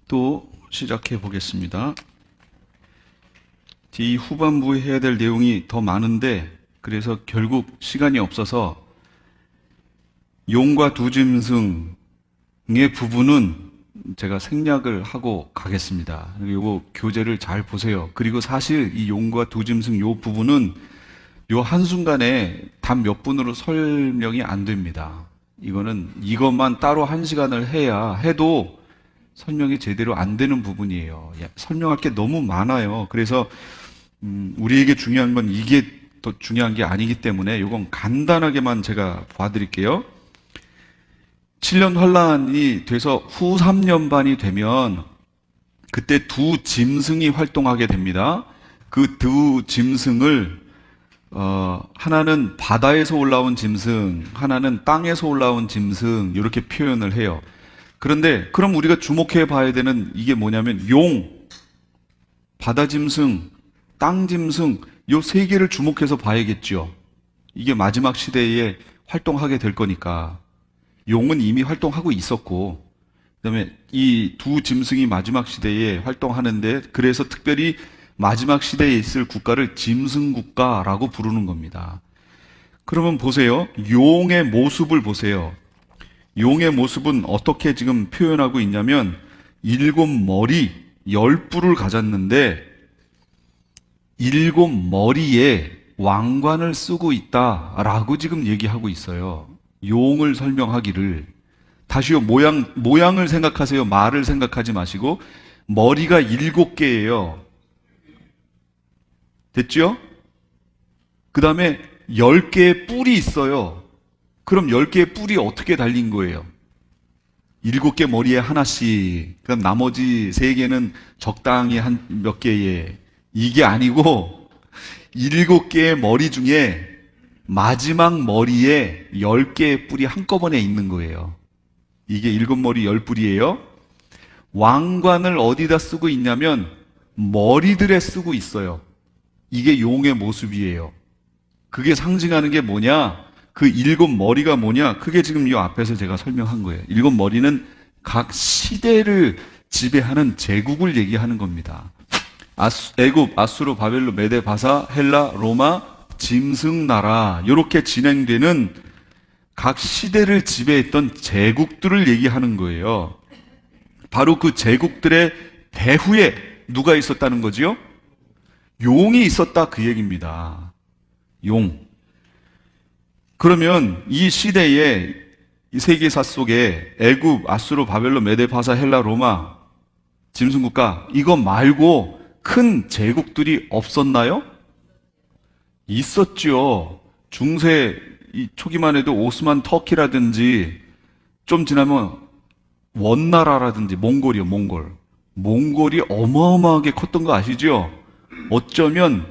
또 시작해 보겠습니다. 이 후반부에 해야 될 내용이 더 많은데 그래서 결국 시간이 없어서 용과 두 짐승의 부분은 제가 생략을 하고 가겠습니다. 이거 교재를 잘 보세요. 그리고 사실 이 용과 두 짐승 요 부분은 요 한순간에 단 몇 분으로 설명이 안 됩니다. 이거는 이것만 따로 한 시간을 해도 설명이 제대로 안 되는 부분이에요. 설명할 게 너무 많아요. 그래서 우리에게 중요한 건 이게 더 중요한 게 아니기 때문에 이건 간단하게만 제가 봐드릴게요. 7년 환란이 돼서 후 3년반이 되면 그때 두 짐승이 활동하게 됩니다. 그 두 짐승을 하나는 바다에서 올라온 짐승, 하나는 땅에서 올라온 짐승 이렇게 표현을 해요. 그런데 그럼 우리가 주목해 봐야 되는 이게 뭐냐면 용, 바다 짐승, 땅 짐승 요 세 개를 주목해서 봐야겠죠. 이게 마지막 시대에 활동하게 될 거니까. 용은 이미 활동하고 있었고 그다음에 이 두 짐승이 마지막 시대에 활동하는데 그래서 특별히 마지막 시대에 있을 국가를 짐승국가라고 부르는 겁니다. 그러면 보세요. 용의 모습을 보세요. 용의 모습은 어떻게 지금 표현하고 있냐면 7머리 10뿔을 가졌는데 7머리에 왕관을 쓰고 있다라고 지금 얘기하고 있어요. 용을 설명하기를. 다시요, 모양을 생각하세요. 말을 생각하지 마시고 머리가 7개예요. 됐죠? 그 다음에 10개의 뿔이 있어요. 그럼 10개의 뿔이 어떻게 달린 거예요? 7개 머리에 하나씩, 그럼 나머지 3개는 적당히 한 몇 개에, 이게 아니고 7개의 머리 중에 마지막 머리에 10개의 뿔이 한꺼번에 있는 거예요. 이게 7머리 10뿔이에요. 왕관을 어디다 쓰고 있냐면 머리들에 쓰고 있어요. 이게 용의 모습이에요. 그게 상징하는 게 뭐냐? 그 7머리가 뭐냐? 그게 지금 이 앞에서 제가 설명한 거예요. 7머리는 각 시대를 지배하는 제국을 얘기하는 겁니다. 애굽, 아수르, 바벨론, 메데, 바사, 헬라, 로마, 짐승나라 이렇게 진행되는 각 시대를 지배했던 제국들을 얘기하는 거예요. 바로 그 제국들의 배후에 누가 있었다는 거지요? 용이 있었다 그 얘기입니다. 용. 그러면 이 시대에 이 세계사 속에 애굽, 아수르, 바벨론, 메데, 바사, 헬라, 로마, 짐승국가 이거 말고 큰 제국들이 없었나요? 있었죠. 중세 초기만 해도 오스만 터키라든지 좀 지나면 원나라라든지 몽골이요, 몽골. 몽골이 어마어마하게 컸던 거 아시죠? 어쩌면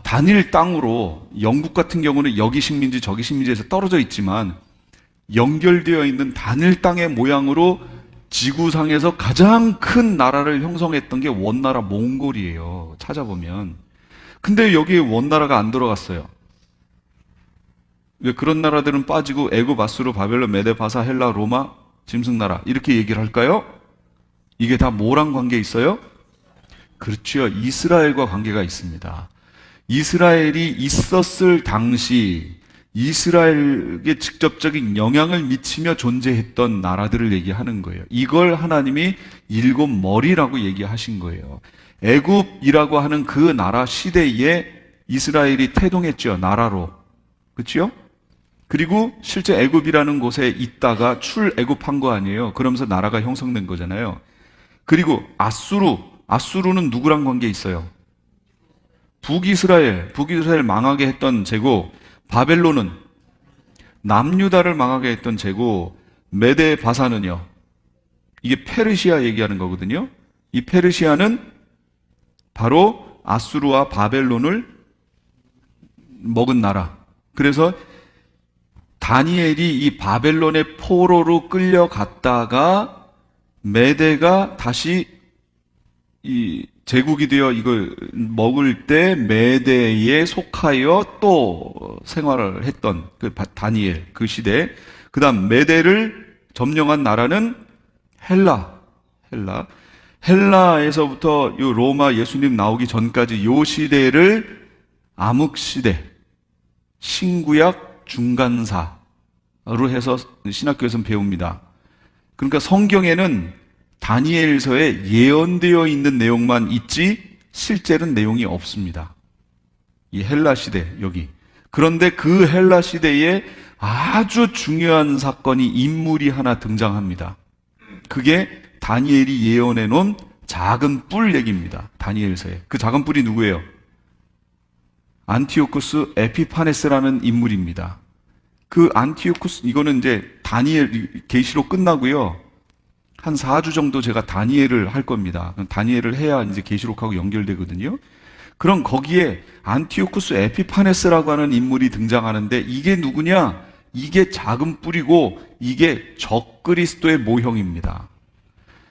단일 땅으로 영국 같은 경우는 여기 식민지 저기 식민지에서 떨어져 있지만 연결되어 있는 단일 땅의 모양으로 지구상에서 가장 큰 나라를 형성했던 게 원나라 몽골이에요. 찾아보면. 근데 여기에 원나라가 안 들어갔어요. 왜 그런 나라들은 빠지고 애굽, 아수르, 바벨론, 메데, 바사, 헬라, 로마, 짐승나라 이렇게 얘기를 할까요? 이게 다 뭐랑 관계 있어요? 그렇죠. 이스라엘과 관계가 있습니다. 이스라엘이 있었을 당시 이스라엘에게 직접적인 영향을 미치며 존재했던 나라들을 얘기하는 거예요. 이걸 하나님이 7머리라고 얘기하신 거예요. 애굽이라고 하는 그 나라 시대에 이스라엘이 태동했죠. 나라로. 그렇죠? 그리고 실제 애굽이라는 곳에 있다가 출애굽한 거 아니에요. 그러면서 나라가 형성된 거잖아요. 그리고 아수르는 누구랑 관계 있어요? 북이스라엘 망하게 했던 제국, 바벨론은 남유다를 망하게 했던 제국, 메데 바사는요. 이게 페르시아 얘기하는 거거든요. 이 페르시아는 바로 아수르와 바벨론을 먹은 나라. 그래서 다니엘이 이 바벨론의 포로로 끌려갔다가 메데가 다시 이 제국이 되어 이걸 먹을 때 메대에 속하여 또 생활을 했던 그 다니엘 그 시대. 그 다음 메대를 점령한 나라는 헬라에서부터 요 로마 예수님 나오기 전까지 요 시대를 암흑시대, 신구약 중간사로 해서 신학교에서는 배웁니다. 그러니까 성경에는 다니엘서에 예언되어 있는 내용만 있지 실제는 내용이 없습니다. 이 헬라 시대 여기. 그런데 그 헬라 시대에 아주 중요한 사건이 인물이 하나 등장합니다. 그게 다니엘이 예언해 놓은 작은 뿔 얘기입니다. 다니엘서에. 그 작은 뿔이 누구예요? 안티오쿠스 에피파네스라는 인물입니다. 그 안티오쿠스, 이거는 이제 다니엘 계시록 끝나고요. 한 4주 정도 제가 다니엘을 할 겁니다. 다니엘을 해야 이제 계시록하고 연결되거든요. 그럼 거기에 안티오쿠스 에피파네스라고 하는 인물이 등장하는데 이게 누구냐? 이게 작은 뿔이고 이게 적그리스도의 모형입니다.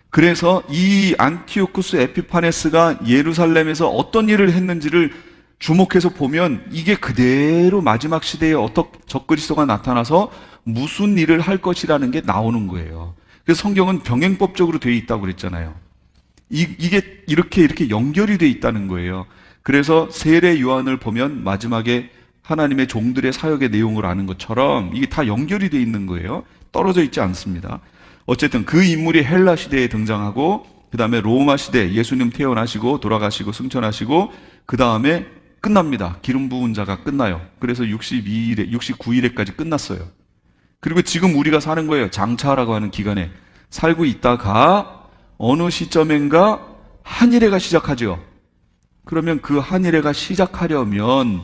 그래서 이 안티오쿠스 에피파네스가 예루살렘에서 어떤 일을 했는지를 주목해서 보면 이게 그대로 마지막 시대에 어떤 적그리스도가 나타나서 무슨 일을 할 것이라는 게 나오는 거예요. 그래서 성경은 병행법적으로 되어 있다고 그랬잖아요. 이게 이렇게 연결이 되어 있다는 거예요. 그래서 세례 요한을 보면 마지막에 하나님의 종들의 사역의 내용을 아는 것처럼 이게 다 연결이 되어 있는 거예요. 떨어져 있지 않습니다. 어쨌든 그 인물이 헬라 시대에 등장하고 그 다음에 로마 시대 예수님 태어나시고 돌아가시고 승천하시고 그 다음에 끝납니다. 기름 부은 자가 끝나요. 그래서 69일에까지 끝났어요. 그리고 지금 우리가 사는 거예요. 장차라고 하는 기간에 살고 있다가 어느 시점인가 한일해가 시작하죠. 그러면 그 한일해가 시작하려면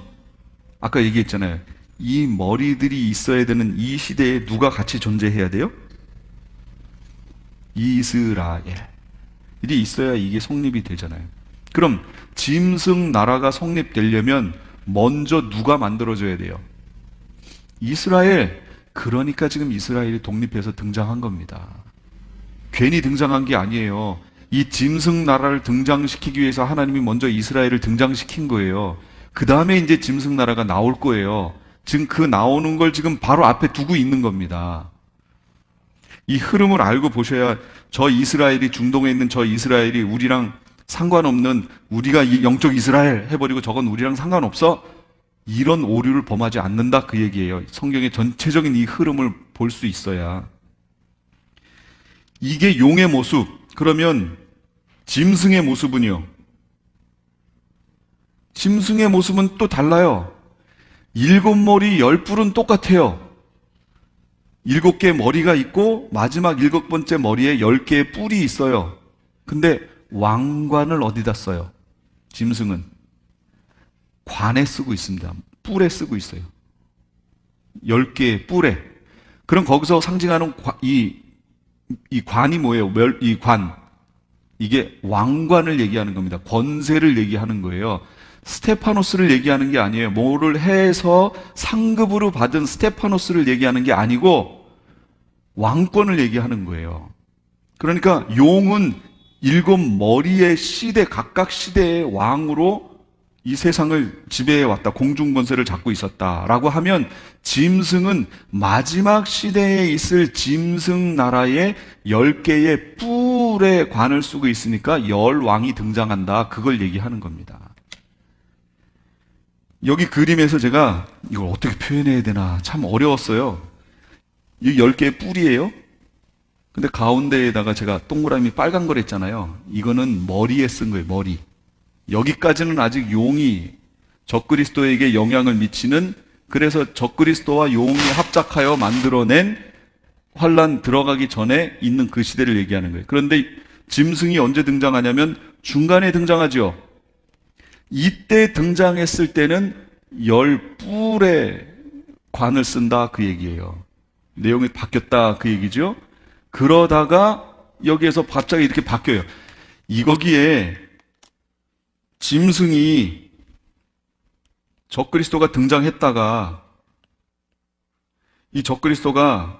아까 얘기했잖아요. 이 머리들이 있어야 되는 이 시대에 누가 같이 존재해야 돼요? 이스라엘이 있어야 이게 성립이 되잖아요. 그럼 짐승 나라가 성립되려면 먼저 누가 만들어져야 돼요? 이스라엘. 그러니까 지금 이스라엘이 독립해서 등장한 겁니다. 괜히 등장한 게 아니에요. 이 짐승 나라를 등장시키기 위해서 하나님이 먼저 이스라엘을 등장시킨 거예요. 그 다음에 이제 짐승 나라가 나올 거예요. 지금 그 나오는 걸 지금 바로 앞에 두고 있는 겁니다. 이 흐름을 알고 보셔야 저 이스라엘이 중동에 있는 저 이스라엘이 우리랑 상관없는 우리가 영적 이스라엘 해버리고 저건 우리랑 상관없어? 이런 오류를 범하지 않는다 그 얘기예요. 성경의 전체적인 이 흐름을 볼 수 있어야. 이게 용의 모습. 그러면 짐승의 모습은요? 짐승의 모습은 또 달라요. 7머리 10뿔은 똑같아요. 7개의 머리가 있고 마지막 7번째 머리에 10개의 뿔이 있어요. 근데 왕관을 어디다 써요? 짐승은 관에 쓰고 있습니다. 뿔에 쓰고 있어요. 10개의 뿔에. 그럼 거기서 상징하는 이 관이 뭐예요? 이 관. 이게 왕관을 얘기하는 겁니다. 권세를 얘기하는 거예요. 스테파노스를 얘기하는 게 아니에요. 뭐를 해서 상급으로 받은 스테파노스를 얘기하는 게 아니고 왕권을 얘기하는 거예요. 그러니까 용은 7머리의 시대, 각각 시대의 왕으로 이 세상을 지배해 왔다. 공중 권세를 잡고 있었다라고 하면 짐승은 마지막 시대에 있을 짐승 나라의 10개의 뿔의 관을 쓰고 있으니까 열왕이 등장한다. 그걸 얘기하는 겁니다. 여기 그림에서 제가 이걸 어떻게 표현해야 되나 참 어려웠어요. 이 10개의 뿔이에요. 근데 가운데에다가 제가 동그라미 빨간 걸 했잖아요. 이거는 머리에 쓴 거예요. 머리. 여기까지는 아직 용이 적그리스도에게 영향을 미치는, 그래서 적그리스도와 용이 합작하여 만들어낸 환란 들어가기 전에 있는 그 시대를 얘기하는 거예요. 그런데 짐승이 언제 등장하냐면 중간에 등장하죠. 이때 등장했을 때는 10뿔의 관을 쓴다 그 얘기예요. 내용이 바뀌었다 그 얘기죠. 그러다가 여기에서 갑자기 이렇게 바뀌어요. 거기에 짐승이 적그리스도가 등장했다가 이 적그리스도가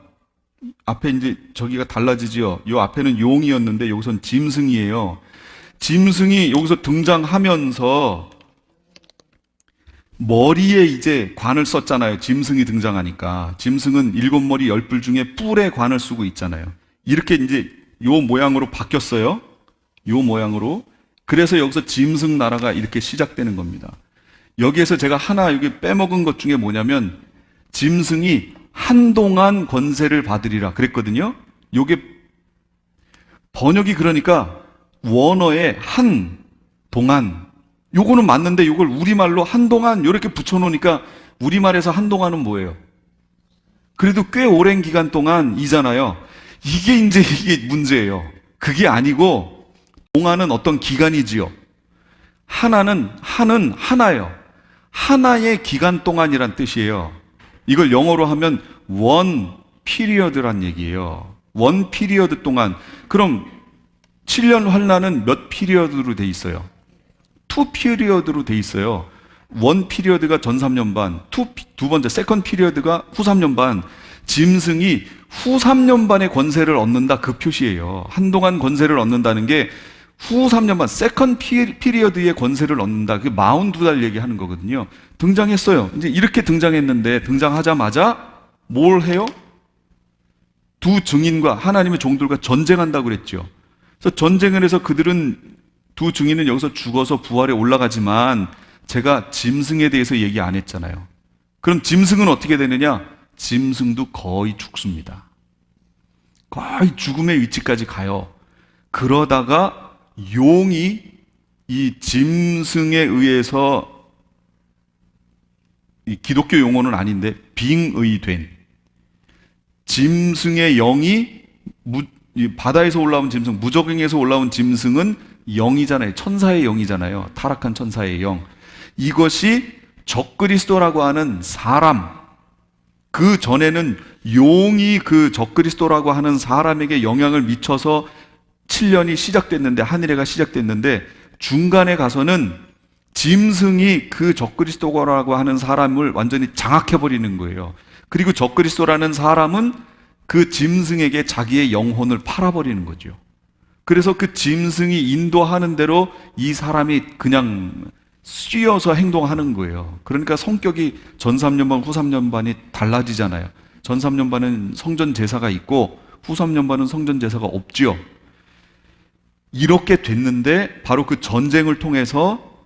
앞에 이제 저기가 달라지지요. 요 앞에는 용이었는데 여기선 짐승이에요. 짐승이 여기서 등장하면서 머리에 이제 관을 썼잖아요. 짐승이 등장하니까. 짐승은 7머리 10뿔 중에 뿔에 관을 쓰고 있잖아요. 이렇게 이제 요 모양으로 바뀌었어요. 요 모양으로. 그래서 여기서 짐승 나라가 이렇게 시작되는 겁니다. 여기에서 제가 하나 여기 빼먹은 것 중에 뭐냐면 짐승이 한동안 권세를 받으리라 그랬거든요. 요게 번역이 그러니까 원어에 한동안, 요거는 맞는데 요걸 우리말로 한동안 요렇게 붙여놓으니까 우리말에서 한동안은 뭐예요? 그래도 꽤 오랜 기간 동안 이잖아요. 이게 문제예요. 그게 아니고 동안은 어떤 기간이지요. 하나는 하나예요. 하나의 기간 동안이란 뜻이에요. 이걸 영어로 하면 one period란 얘기예요. one period 동안. 그럼 7년 환란은 몇 피리어드로 돼 있어요? 2 피리어드로 돼 있어요. 1 피리어드가 전 3년 반, 두 번째 세컨드 피리어드가 후 3년 반. 짐승이 후 3년 반의 권세를 얻는다, 그 표시예요. 한동안 권세를 얻는다는 게 후 3년 반, 세컨드 피리어드의 권세를 얻는다. 그게 42달 얘기하는 거거든요. 등장했어요. 이제 이렇게 등장했는데 등장하자마자 뭘 해요? 두 증인과 하나님의 종들과 전쟁한다고 그랬죠. 그래서 전쟁을 해서 그들은, 두 증인은 여기서 죽어서 부활에 올라가지만 제가 짐승에 대해서 얘기 안 했잖아요. 그럼 짐승은 어떻게 되느냐? 짐승도 거의 죽습니다. 거의 죽음의 위치까지 가요. 그러다가 용이 이 짐승에 의해서, 이 기독교 용어는 아닌데 빙의된 짐승의 영이, 이 바다에서 올라온 짐승, 무적행에서 올라온 짐승은 영이잖아요. 천사의 영이잖아요. 타락한 천사의 영. 이것이 적그리스도라고 하는 사람, 그 전에는 용이 그 적그리스도라고 하는 사람에게 영향을 미쳐서 7년이 시작됐는데, 하늘해가 시작됐는데, 중간에 가서는 짐승이 그 적그리스도라고 하는 사람을 완전히 장악해버리는 거예요. 그리고 적그리스도라는 사람은 그 짐승에게 자기의 영혼을 팔아버리는 거죠. 그래서 그 짐승이 인도하는 대로 이 사람이 그냥 씌어서 행동하는 거예요. 그러니까 성격이 전 3년 반, 후 3년 반이 달라지잖아요. 전 3년 반은 성전 제사가 있고 후 3년 반은 성전 제사가 없지요. 이렇게 됐는데 바로 그 전쟁을 통해서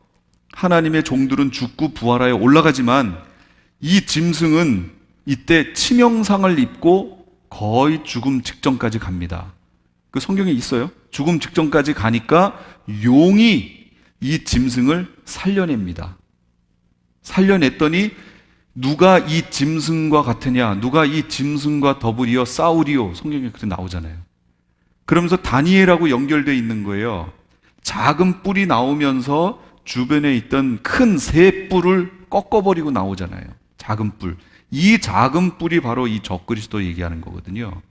하나님의 종들은 죽고 부활하여 올라가지만 이 짐승은 이때 치명상을 입고 거의 죽음 직전까지 갑니다. 그 성경에 있어요. 죽음 직전까지 가니까 용이 이 짐승을 살려냅니다. 살려냈더니 누가 이 짐승과 같으냐, 누가 이 짐승과 더불이어 싸우리요, 성경에 그렇게 나오잖아요. 그러면서 다니엘하고 연결되어 있는 거예요. 작은 뿔이 나오면서 주변에 있던 큰 새 뿔을 꺾어버리고 나오잖아요. 작은 뿔. 이 작은 뿔이 바로 이 적그리스도 얘기하는 거거든요.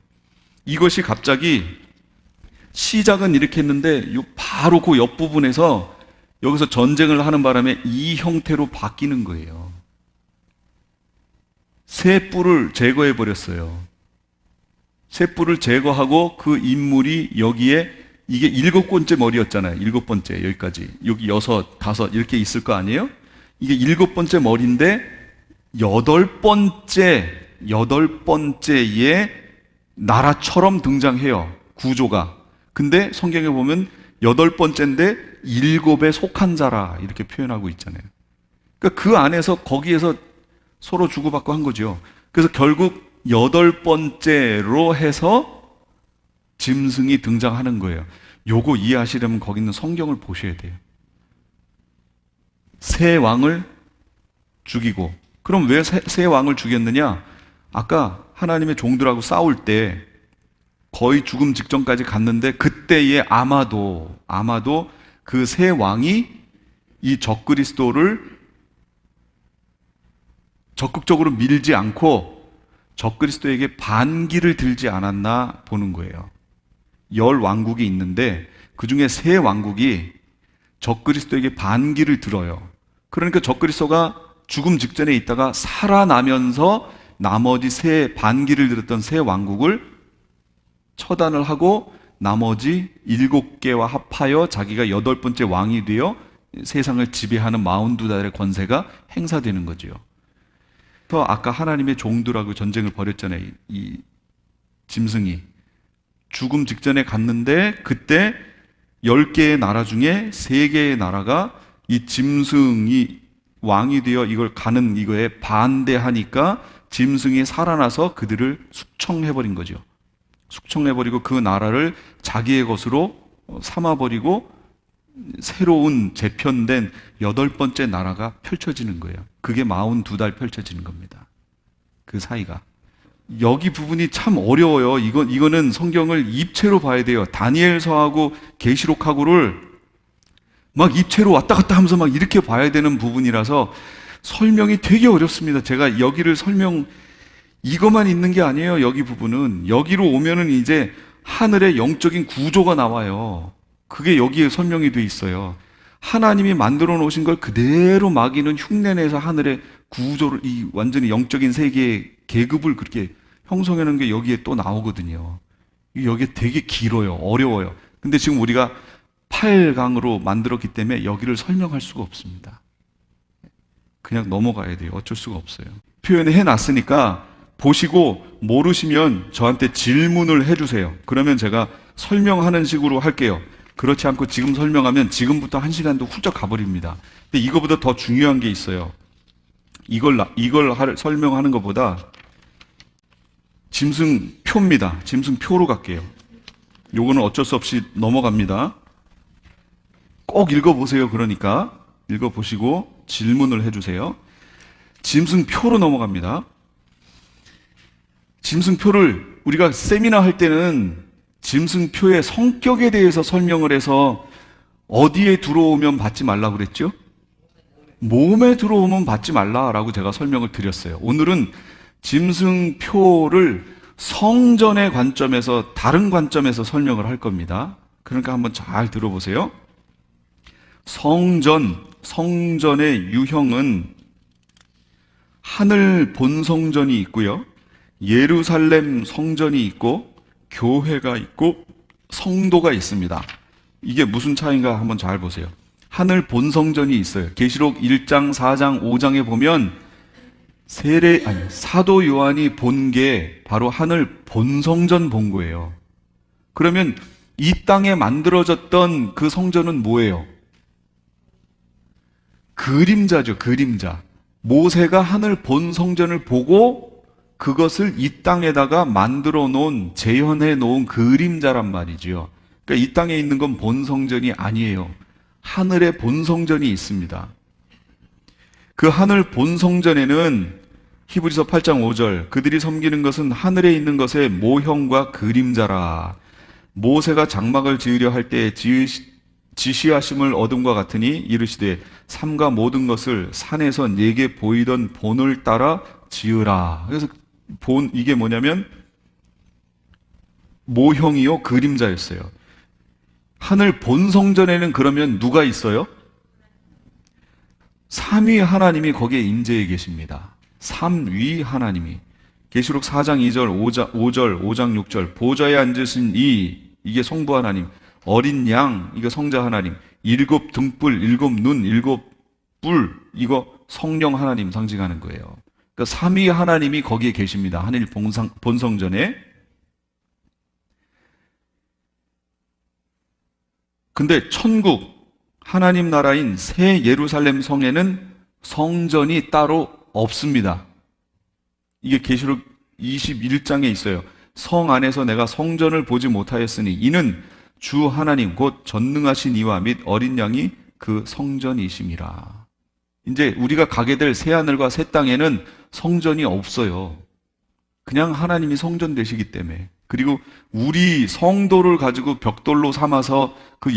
이것이 갑자기 시작은 이렇게 했는데 바로 그 옆부분에서 여기서 전쟁을 하는 바람에 이 형태로 바뀌는 거예요. 새 뿔을 제거해 버렸어요. 새 뿔을 제거하고 그 인물이 여기에, 이게 7번째 머리였잖아요. 7번째, 여기까지. 여기 6, 5 이렇게 있을 거 아니에요? 이게 7번째 머리인데 8번째에 나라처럼 등장해요. 구조가. 근데 성경에 보면 8번째인데 7에 속한 자라 이렇게 표현하고 있잖아요. 그러니까 그 안에서, 거기에서 서로 주고받고 한 거죠. 그래서 결국 8번째로 해서 짐승이 등장하는 거예요. 요거 이해하시려면 거기 있는 성경을 보셔야 돼요. 새 왕을 죽이고, 그럼 왜 새 왕을 죽였느냐? 아까 하나님의 종들하고 싸울 때 거의 죽음 직전까지 갔는데 그때에 아마도 그 새 왕이 이 적그리스도를 적극적으로 밀지 않고 적그리스도에게 반기를 들지 않았나 보는 거예요. 10왕국이 있는데 그 중에 새 왕국이 적그리스도에게 반기를 들어요. 그러니까 적그리스도가 죽음 직전에 있다가 살아나면서 나머지 새 반기를 들었던 새 왕국을 처단을 하고 나머지 7개와 합하여 자기가 8번째 왕이 되어 세상을 지배하는 42달의 권세가 행사되는 거죠. 아까 하나님의 종들하고 전쟁을 벌였잖아요. 이 짐승이 죽음 직전에 갔는데 그때 10개의 나라 중에 3개의 나라가 이 짐승이 왕이 되어 이걸 가는 이거에 반대하니까 짐승이 살아나서 그들을 숙청해버린 거죠. 숙청해버리고 그 나라를 자기의 것으로 삼아버리고 새로운 재편된 8번째 나라가 펼쳐지는 거예요. 그게 42달 펼쳐지는 겁니다. 그 사이가. 여기 부분이 참 어려워요. 이거는 성경을 입체로 봐야 돼요. 다니엘서하고 계시록하고를 막 입체로 왔다 갔다 하면서 막 이렇게 봐야 되는 부분이라서 설명이 되게 어렵습니다. 제가 여기를 이것만 있는 게 아니에요. 여기 부분은. 여기로 오면은 이제 하늘의 영적인 구조가 나와요. 그게 여기에 설명이 돼 있어요. 하나님이 만들어 놓으신 걸 그대로 마귀는 흉내내서 하늘의 구조를, 이 완전히 영적인 세계의 계급을 그렇게 형성해 놓은 게 여기에 또 나오거든요. 여기에 되게 길어요. 어려워요. 근데 지금 우리가 8강으로 만들었기 때문에 여기를 설명할 수가 없습니다. 그냥 넘어가야 돼요. 어쩔 수가 없어요. 표현을 해놨으니까 보시고 모르시면 저한테 질문을 해주세요. 그러면 제가 설명하는 식으로 할게요. 그렇지 않고 지금 설명하면 지금부터 1시간도 훌쩍 가버립니다. 근데 이거보다 더 중요한 게 있어요. 이걸 설명하는 것보다 짐승표입니다. 짐승표로 갈게요. 요거는 어쩔 수 없이 넘어갑니다. 꼭 읽어보세요. 그러니까 읽어보시고 질문을 해주세요. 짐승표로 넘어갑니다. 짐승표를 우리가 세미나 할 때는 짐승표의 성격에 대해서 설명을 해서 어디에 들어오면 받지 말라고 그랬죠? 몸에 들어오면 받지 말라라고 제가 설명을 드렸어요. 오늘은 짐승표를 성전의 관점에서, 다른 관점에서 설명을 할 겁니다. 그러니까 한번 잘 들어보세요. 성전의 유형은 하늘 본성전이 있고요, 예루살렘 성전이 있고, 교회가 있고, 성도가 있습니다. 이게 무슨 차이인가 한번 잘 보세요. 하늘 본성전이 있어요. 계시록 1장, 4장, 5장에 보면 사도 요한이 본 게 바로 하늘 본성전 본 거예요. 그러면 이 땅에 만들어졌던 그 성전은 뭐예요? 그림자죠, 그림자. 모세가 하늘 본성전을 보고 그것을 이 땅에다가 만들어 놓은, 재현해 놓은 그림자란 말이죠. 그러니까 이 땅에 있는 건 본성전이 아니에요. 하늘의 본성전이 있습니다. 그 하늘 본성전에는 히브리서 8장 5절, 그들이 섬기는 것은 하늘에 있는 것의 모형과 그림자라. 모세가 장막을 지으려 할 때 지시하심을 얻음과 같으니 이르시되 삼가 모든 것을 산에서 내게 보이던 본을 따라 지으라. 그래서 이게 뭐냐면 모형이요 그림자였어요. 하늘 본성전에는 그러면 누가 있어요? 삼위 하나님이 거기에 임재해 계십니다. 삼위 하나님이. 계시록 4장 2절, 5장 6절, 보좌에 앉으신 이게 성부 하나님, 어린 양, 이거 성자 하나님, 7 등불, 7 눈, 7 뿔, 이거 성령 하나님 상징하는 거예요. 그러니까 삼위 하나님이 거기에 계십니다. 하늘 본성전에. 근데 천국, 하나님 나라인 새 예루살렘 성에는 성전이 따로 없습니다. 이게 계시록 21장에 있어요. 성 안에서 내가 성전을 보지 못하였으니 이는 주 하나님 곧 전능하신 이와 및 어린 양이 그 성전이심이라. 이제 우리가 가게 될 새하늘과 새 땅에는 성전이 없어요. 그냥 하나님이 성전 되시기 때문에. 그리고 우리 성도를 가지고 벽돌로 삼아서 그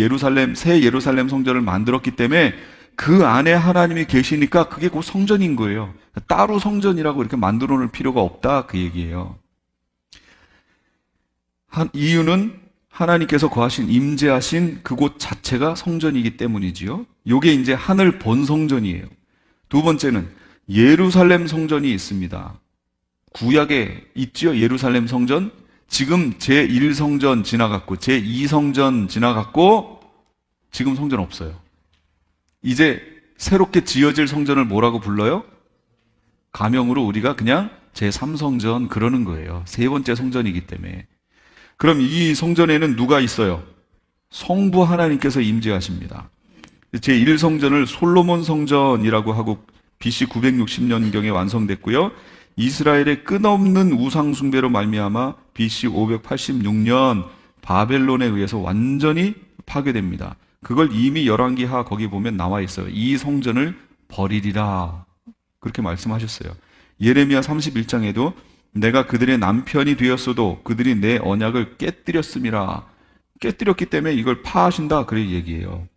새 예루살렘 성전을 만들었기 때문에 그 안에 하나님이 계시니까 그게 곧 성전인 거예요. 따로 성전이라고 이렇게 만들어 놓을 필요가 없다, 그 얘기예요. 이유는 하나님께서 거하신, 임재하신 그곳 자체가 성전이기 때문이지요. 요게 이제 하늘 본성전이에요. 두 번째는 예루살렘 성전이 있습니다. 구약에 있지요, 예루살렘 성전. 지금 제1성전 지나갔고 제2성전 지나갔고 지금 성전 없어요. 이제 새롭게 지어질 성전을 뭐라고 불러요? 가명으로 우리가 그냥 제3성전 그러는 거예요. 세 번째 성전이기 때문에. 그럼 이 성전에는 누가 있어요? 성부 하나님께서 임재하십니다. 제1성전을 솔로몬 성전이라고 하고 BC 960년경에 완성됐고요. 이스라엘의 끝없는 우상 숭배로 말미암아 BC 586년 바벨론에 의해서 완전히 파괴됩니다. 그걸 이미 열왕기하 거기 보면 나와 있어요. 이 성전을 버리리라 그렇게 말씀하셨어요. 예레미야 31장에도 내가 그들의 남편이 되었어도 그들이 내 언약을 깨뜨렸음이라. 깨뜨렸기 때문에 이걸 파하신다 그래 얘기해요.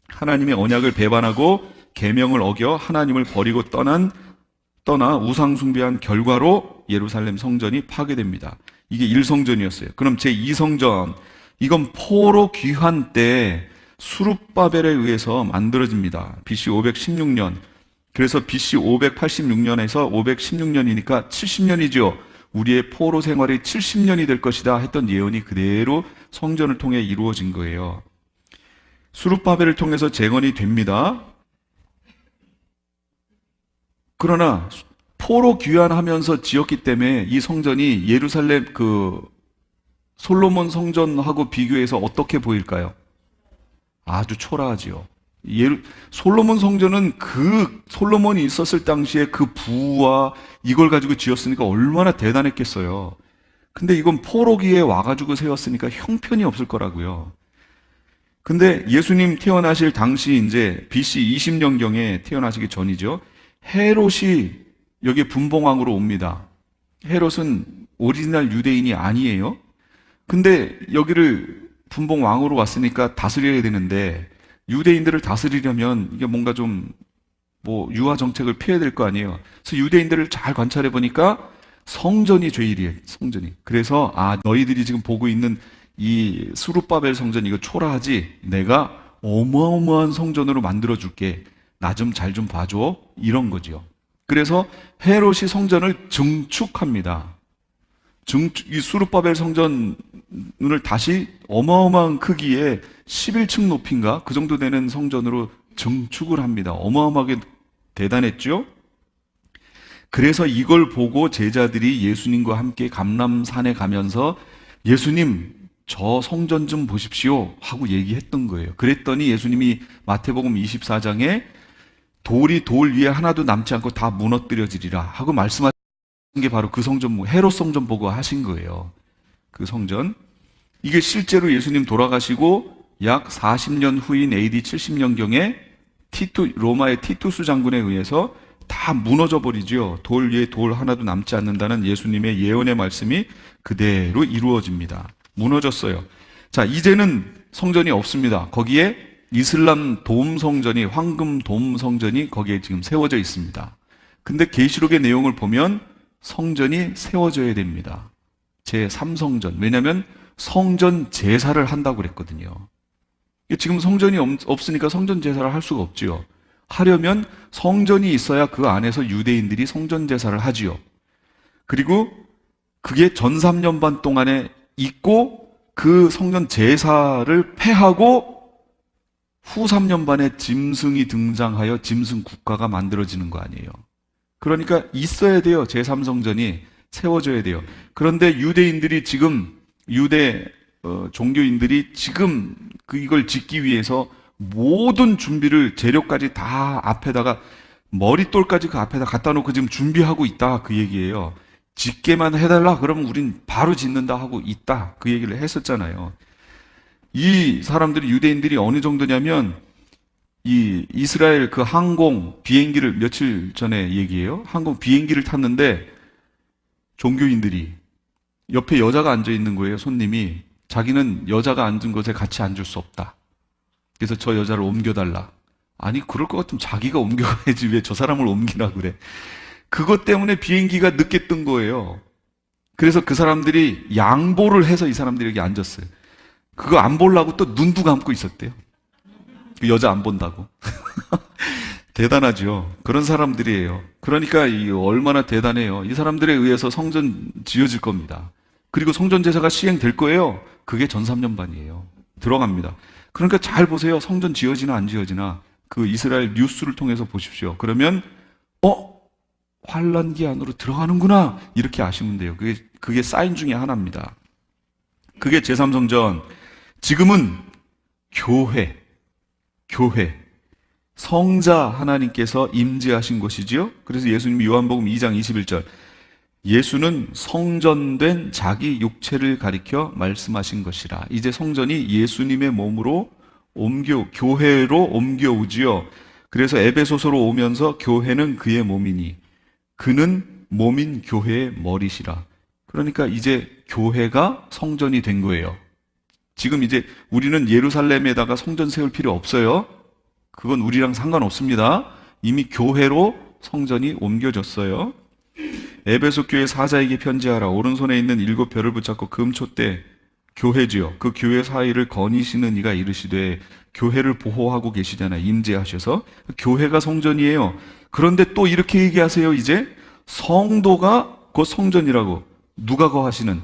하나님의 언약을 배반하고 계명을 어겨 하나님을 버리고 떠나 우상 숭배한 결과로 예루살렘 성전이 파괴됩니다. 이게 1성전이었어요. 그럼 제2성전, 이건 포로 귀환 때 수룹바벨에 의해서 만들어집니다. BC 516년. 그래서 BC 586년에서 516년이니까 70년이죠. 우리의 포로 생활이 70년이 될 것이다 했던 예언이 그대로 성전을 통해 이루어진 거예요. 수룹바벨을 통해서 재건이 됩니다. 그러나 포로 귀환하면서 지었기 때문에 이 성전이 예루살렘 솔로몬 성전하고 비교해서 어떻게 보일까요? 아주 초라하지요. 솔로몬 성전은 솔로몬이 있었을 당시에 그 부와 이걸 가지고 지었으니까 얼마나 대단했겠어요. 근데 이건 포로기에 와가지고 세웠으니까 형편이 없을 거라고요. 근데 예수님 태어나실 당시 이제 BC 20년경에 태어나시기 전이죠. 헤롯이 여기 분봉왕으로 옵니다. 헤롯은 오리지널 유대인이 아니에요. 근데 여기를 분봉왕으로 왔으니까 다스려야 되는데 유대인들을 다스리려면 이게 뭔가 좀 유화 정책을 피해야 될 거 아니에요. 그래서 유대인들을 잘 관찰해 보니까 성전이 죄일이에요. 성전이. 그래서 너희들이 지금 보고 있는 이 수룹바벨 성전 이거 초라하지? 내가 어마어마한 성전으로 만들어 줄게. 나 좀 잘 좀 봐줘. 이런 거지요. 그래서 헤롯이 성전을 증축합니다. 이 수룹바벨 성전을 다시 어마어마한 크기의 11층 높이인가 그 정도 되는 성전으로 증축을 합니다. 어마어마하게 대단했죠? 그래서 이걸 보고 제자들이 예수님과 함께 감람산에 가면서 예수님 저 성전 좀 보십시오 하고 얘기했던 거예요. 그랬더니 예수님이 마태복음 24장에 돌이 돌 위에 하나도 남지 않고 다 무너뜨려지리라 하고 말씀하신 게 바로 그 성전, 헤롯 성전 보고 하신 거예요. 그 성전. 이게 실제로 예수님 돌아가시고 약 40년 후인 AD 70년경에 로마의 티투스 장군에 의해서 다 무너져 버리죠. 돌 위에 돌 하나도 남지 않는다는 예수님의 예언의 말씀이 그대로 이루어집니다. 무너졌어요. 자, 이제는 성전이 없습니다. 거기에 이슬람 돔 성전이, 황금 돔 성전이 거기에 지금 세워져 있습니다. 근데 계시록의 내용을 보면 성전이 세워져야 됩니다. 제3성전. 왜냐하면 성전 제사를 한다고 그랬거든요. 지금 성전이 없으니까 성전 제사를 할 수가 없지요. 하려면 성전이 있어야 그 안에서 유대인들이 성전 제사를 하지요. 그리고 그게 전 3년 반 동안에 있고 그 성전 제사를 폐하고 후 3년 반에 짐승이 등장하여 짐승 국가가 만들어지는 거 아니에요. 그러니까 있어야 돼요. 제3성전이 세워져야 돼요. 그런데 유대인들이 지금 유대 종교인들이 지금 이걸 짓기 위해서 모든 준비를 재료까지 다 앞에다가 머릿돌까지 그 앞에다 갖다 놓고 지금 준비하고 있다 그 얘기예요. 짓게만 해달라 그러면 우린 바로 짓는다 하고 있다 그 얘기를 했었잖아요. 이 사람들이 유대인들이 어느 정도냐면 이 이스라엘 그 항공 비행기를 며칠 전에 얘기해요. 항공 비행기를 탔는데 종교인들이 옆에 여자가 앉아 있는 거예요. 손님이 자기는 여자가 앉은 곳에 같이 앉을 수 없다. 그래서 저 여자를 옮겨달라. 아니 그럴 것 같으면 자기가 옮겨가야지 왜 저 사람을 옮기라 그래. 그것 때문에 비행기가 늦게 뜬 거예요. 그래서 그 사람들이 양보를 해서 이 사람들이 여기 앉았어요. 그거 안 보려고 또 눈도 감고 있었대요. 그 여자 안 본다고. 대단하죠. 그런 사람들이에요. 그러니까 얼마나 대단해요. 이 사람들에 의해서 성전 지어질 겁니다. 그리고 성전 제사가 시행될 거예요. 그게 전 3년 반이에요. 들어갑니다. 그러니까 잘 보세요. 성전 지어지나 안 지어지나 그 이스라엘 뉴스를 통해서 보십시오. 그러면 환란기 안으로 들어가는구나 이렇게 아시면 돼요. 그게 사인 중에 하나입니다. 그게 제3성전. 지금은 교회, 성자 하나님께서 임재하신 것이지요. 그래서 예수님이 요한복음 2장 21절, 예수는 성전된 자기 육체를 가리켜 말씀하신 것이라. 이제 성전이 예수님의 몸으로 교회로 옮겨오지요. 그래서 에베소서로 오면서 교회는 그의 몸이니 그는 몸인 교회의 머리시라. 그러니까 이제 교회가 성전이 된 거예요. 지금 이제 우리는 예루살렘에다가 성전 세울 필요 없어요. 그건 우리랑 상관없습니다. 이미 교회로 성전이 옮겨졌어요. 에베소 교회 사자에게 편지하라. 오른손에 있는 7별을 붙잡고 금촛대, 교회지요. 그 교회 사이를 거니시는 이가 이르시되, 교회를 보호하고 계시잖아요. 임재하셔서. 교회가 성전이에요. 그런데 또 이렇게 얘기하세요. 이제 성도가 곧 성전이라고. 누가 거하시는?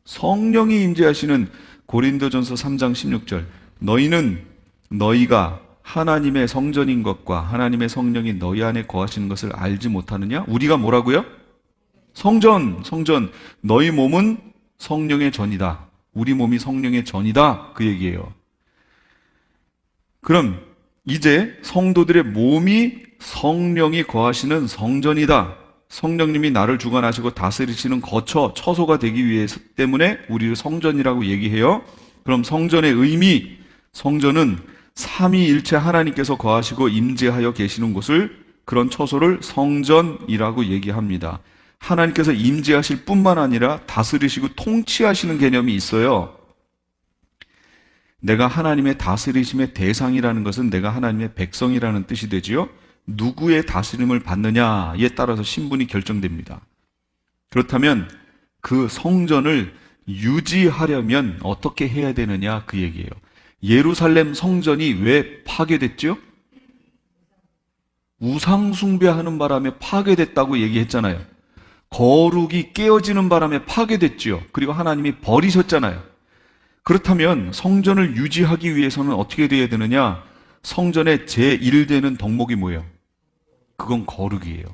성령이 임재하시는. 고린도전서 3장 16절, 너희는 너희가 하나님의 성전인 것과 하나님의 성령이 너희 안에 거하시는 것을 알지 못하느냐? 우리가 뭐라고요? 성전. 너희 몸은 성령의 전이다. 우리 몸이 성령의 전이다. 그 얘기예요. 그럼 이제 성도들의 몸이 성령이 거하시는 성전이다. 성령님이 나를 주관하시고 다스리시는 처소가 되기 위해서 때문에 우리를 성전이라고 얘기해요. 그럼 성전의 의미, 성전은 삼위일체 하나님께서 거하시고 임재하여 계시는 곳을, 그런 처소를 성전이라고 얘기합니다. 하나님께서 임재하실 뿐만 아니라 다스리시고 통치하시는 개념이 있어요. 내가 하나님의 다스리심의 대상이라는 것은 내가 하나님의 백성이라는 뜻이 되지요. 누구의 다스림을 받느냐에 따라서 신분이 결정됩니다. 그렇다면 그 성전을 유지하려면 어떻게 해야 되느냐, 그 얘기예요. 예루살렘 성전이 왜 파괴됐죠? 우상 숭배하는 바람에 파괴됐다고 얘기했잖아요. 거룩이 깨어지는 바람에 파괴됐지요. 그리고 하나님이 버리셨잖아요. 그렇다면 성전을 유지하기 위해서는 어떻게 돼야 되느냐? 성전의 제1되는 덕목이 뭐예요? 그건 거룩이에요.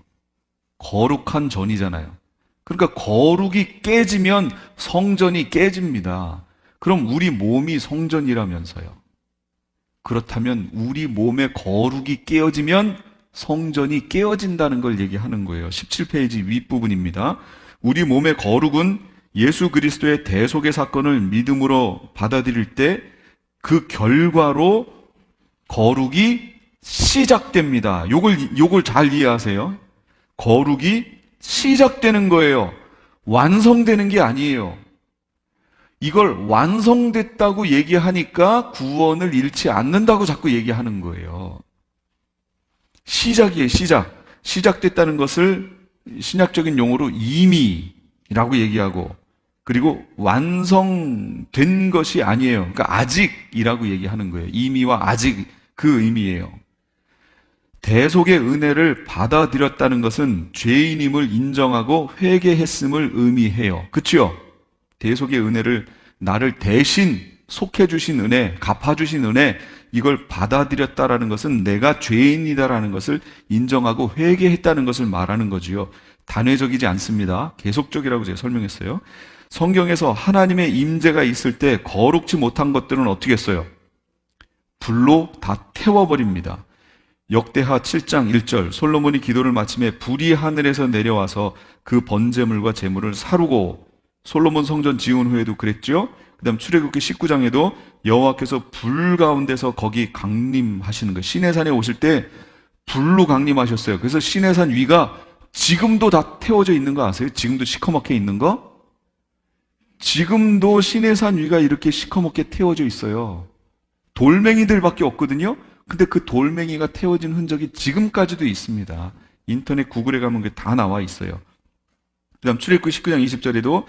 거룩한 전이잖아요. 그러니까 거룩이 깨지면 성전이 깨집니다. 그럼 우리 몸이 성전이라면서요. 그렇다면 우리 몸의 거룩이 깨어지면 성전이 깨어진다는 걸 얘기하는 거예요. 17페이지 윗부분입니다. 우리 몸의 거룩은 예수 그리스도의 대속의 사건을 믿음으로 받아들일 때 그 결과로 거룩이 시작됩니다. 요걸 잘 이해하세요. 거룩이 시작되는 거예요. 완성되는 게 아니에요. 이걸 완성됐다고 얘기하니까 구원을 잃지 않는다고 자꾸 얘기하는 거예요. 시작이에요, 시작. 시작됐다는 것을 신약적인 용어로 이미라고 얘기하고, 그리고 완성된 것이 아니에요. 그러니까 아직이라고 얘기하는 거예요. 이미와 아직, 그 의미예요. 대속의 은혜를 받아들였다는 것은 죄인임을 인정하고 회개했음을 의미해요. 그렇죠? 대속의 은혜를, 나를 대신 속해주신 은혜, 갚아주신 은혜, 이걸 받아들였다라는 것은 내가 죄인이다라는 것을 인정하고 회개했다는 것을 말하는 거지요. 단회적이지 않습니다. 계속적이라고 제가 설명했어요. 성경에서 하나님의 임재가 있을 때 거룩지 못한 것들은 어떻게 했어요? 불로 다 태워버립니다. 역대하 7장 1절, 솔로몬이 기도를 마침에 불이 하늘에서 내려와서 그 번제물과 제물을 사르고, 솔로몬 성전 지은 후에도 그랬죠. 그 다음 출애굽기 19장에도 여호와께서 불 가운데서 거기 강림하시는 거예요. 시내산에 오실 때 불로 강림하셨어요. 그래서 시내산 위가 지금도 다 태워져 있는 거 아세요? 지금도 시커멓게 있는 거? 지금도 시내산 위가 이렇게 시커멓게 태워져 있어요. 돌멩이들밖에 없거든요. 근데 그 돌멩이가 태워진 흔적이 지금까지도 있습니다. 인터넷 구글에 가면 그게 다 나와 있어요. 그 다음 출애굽기 19장 20절에도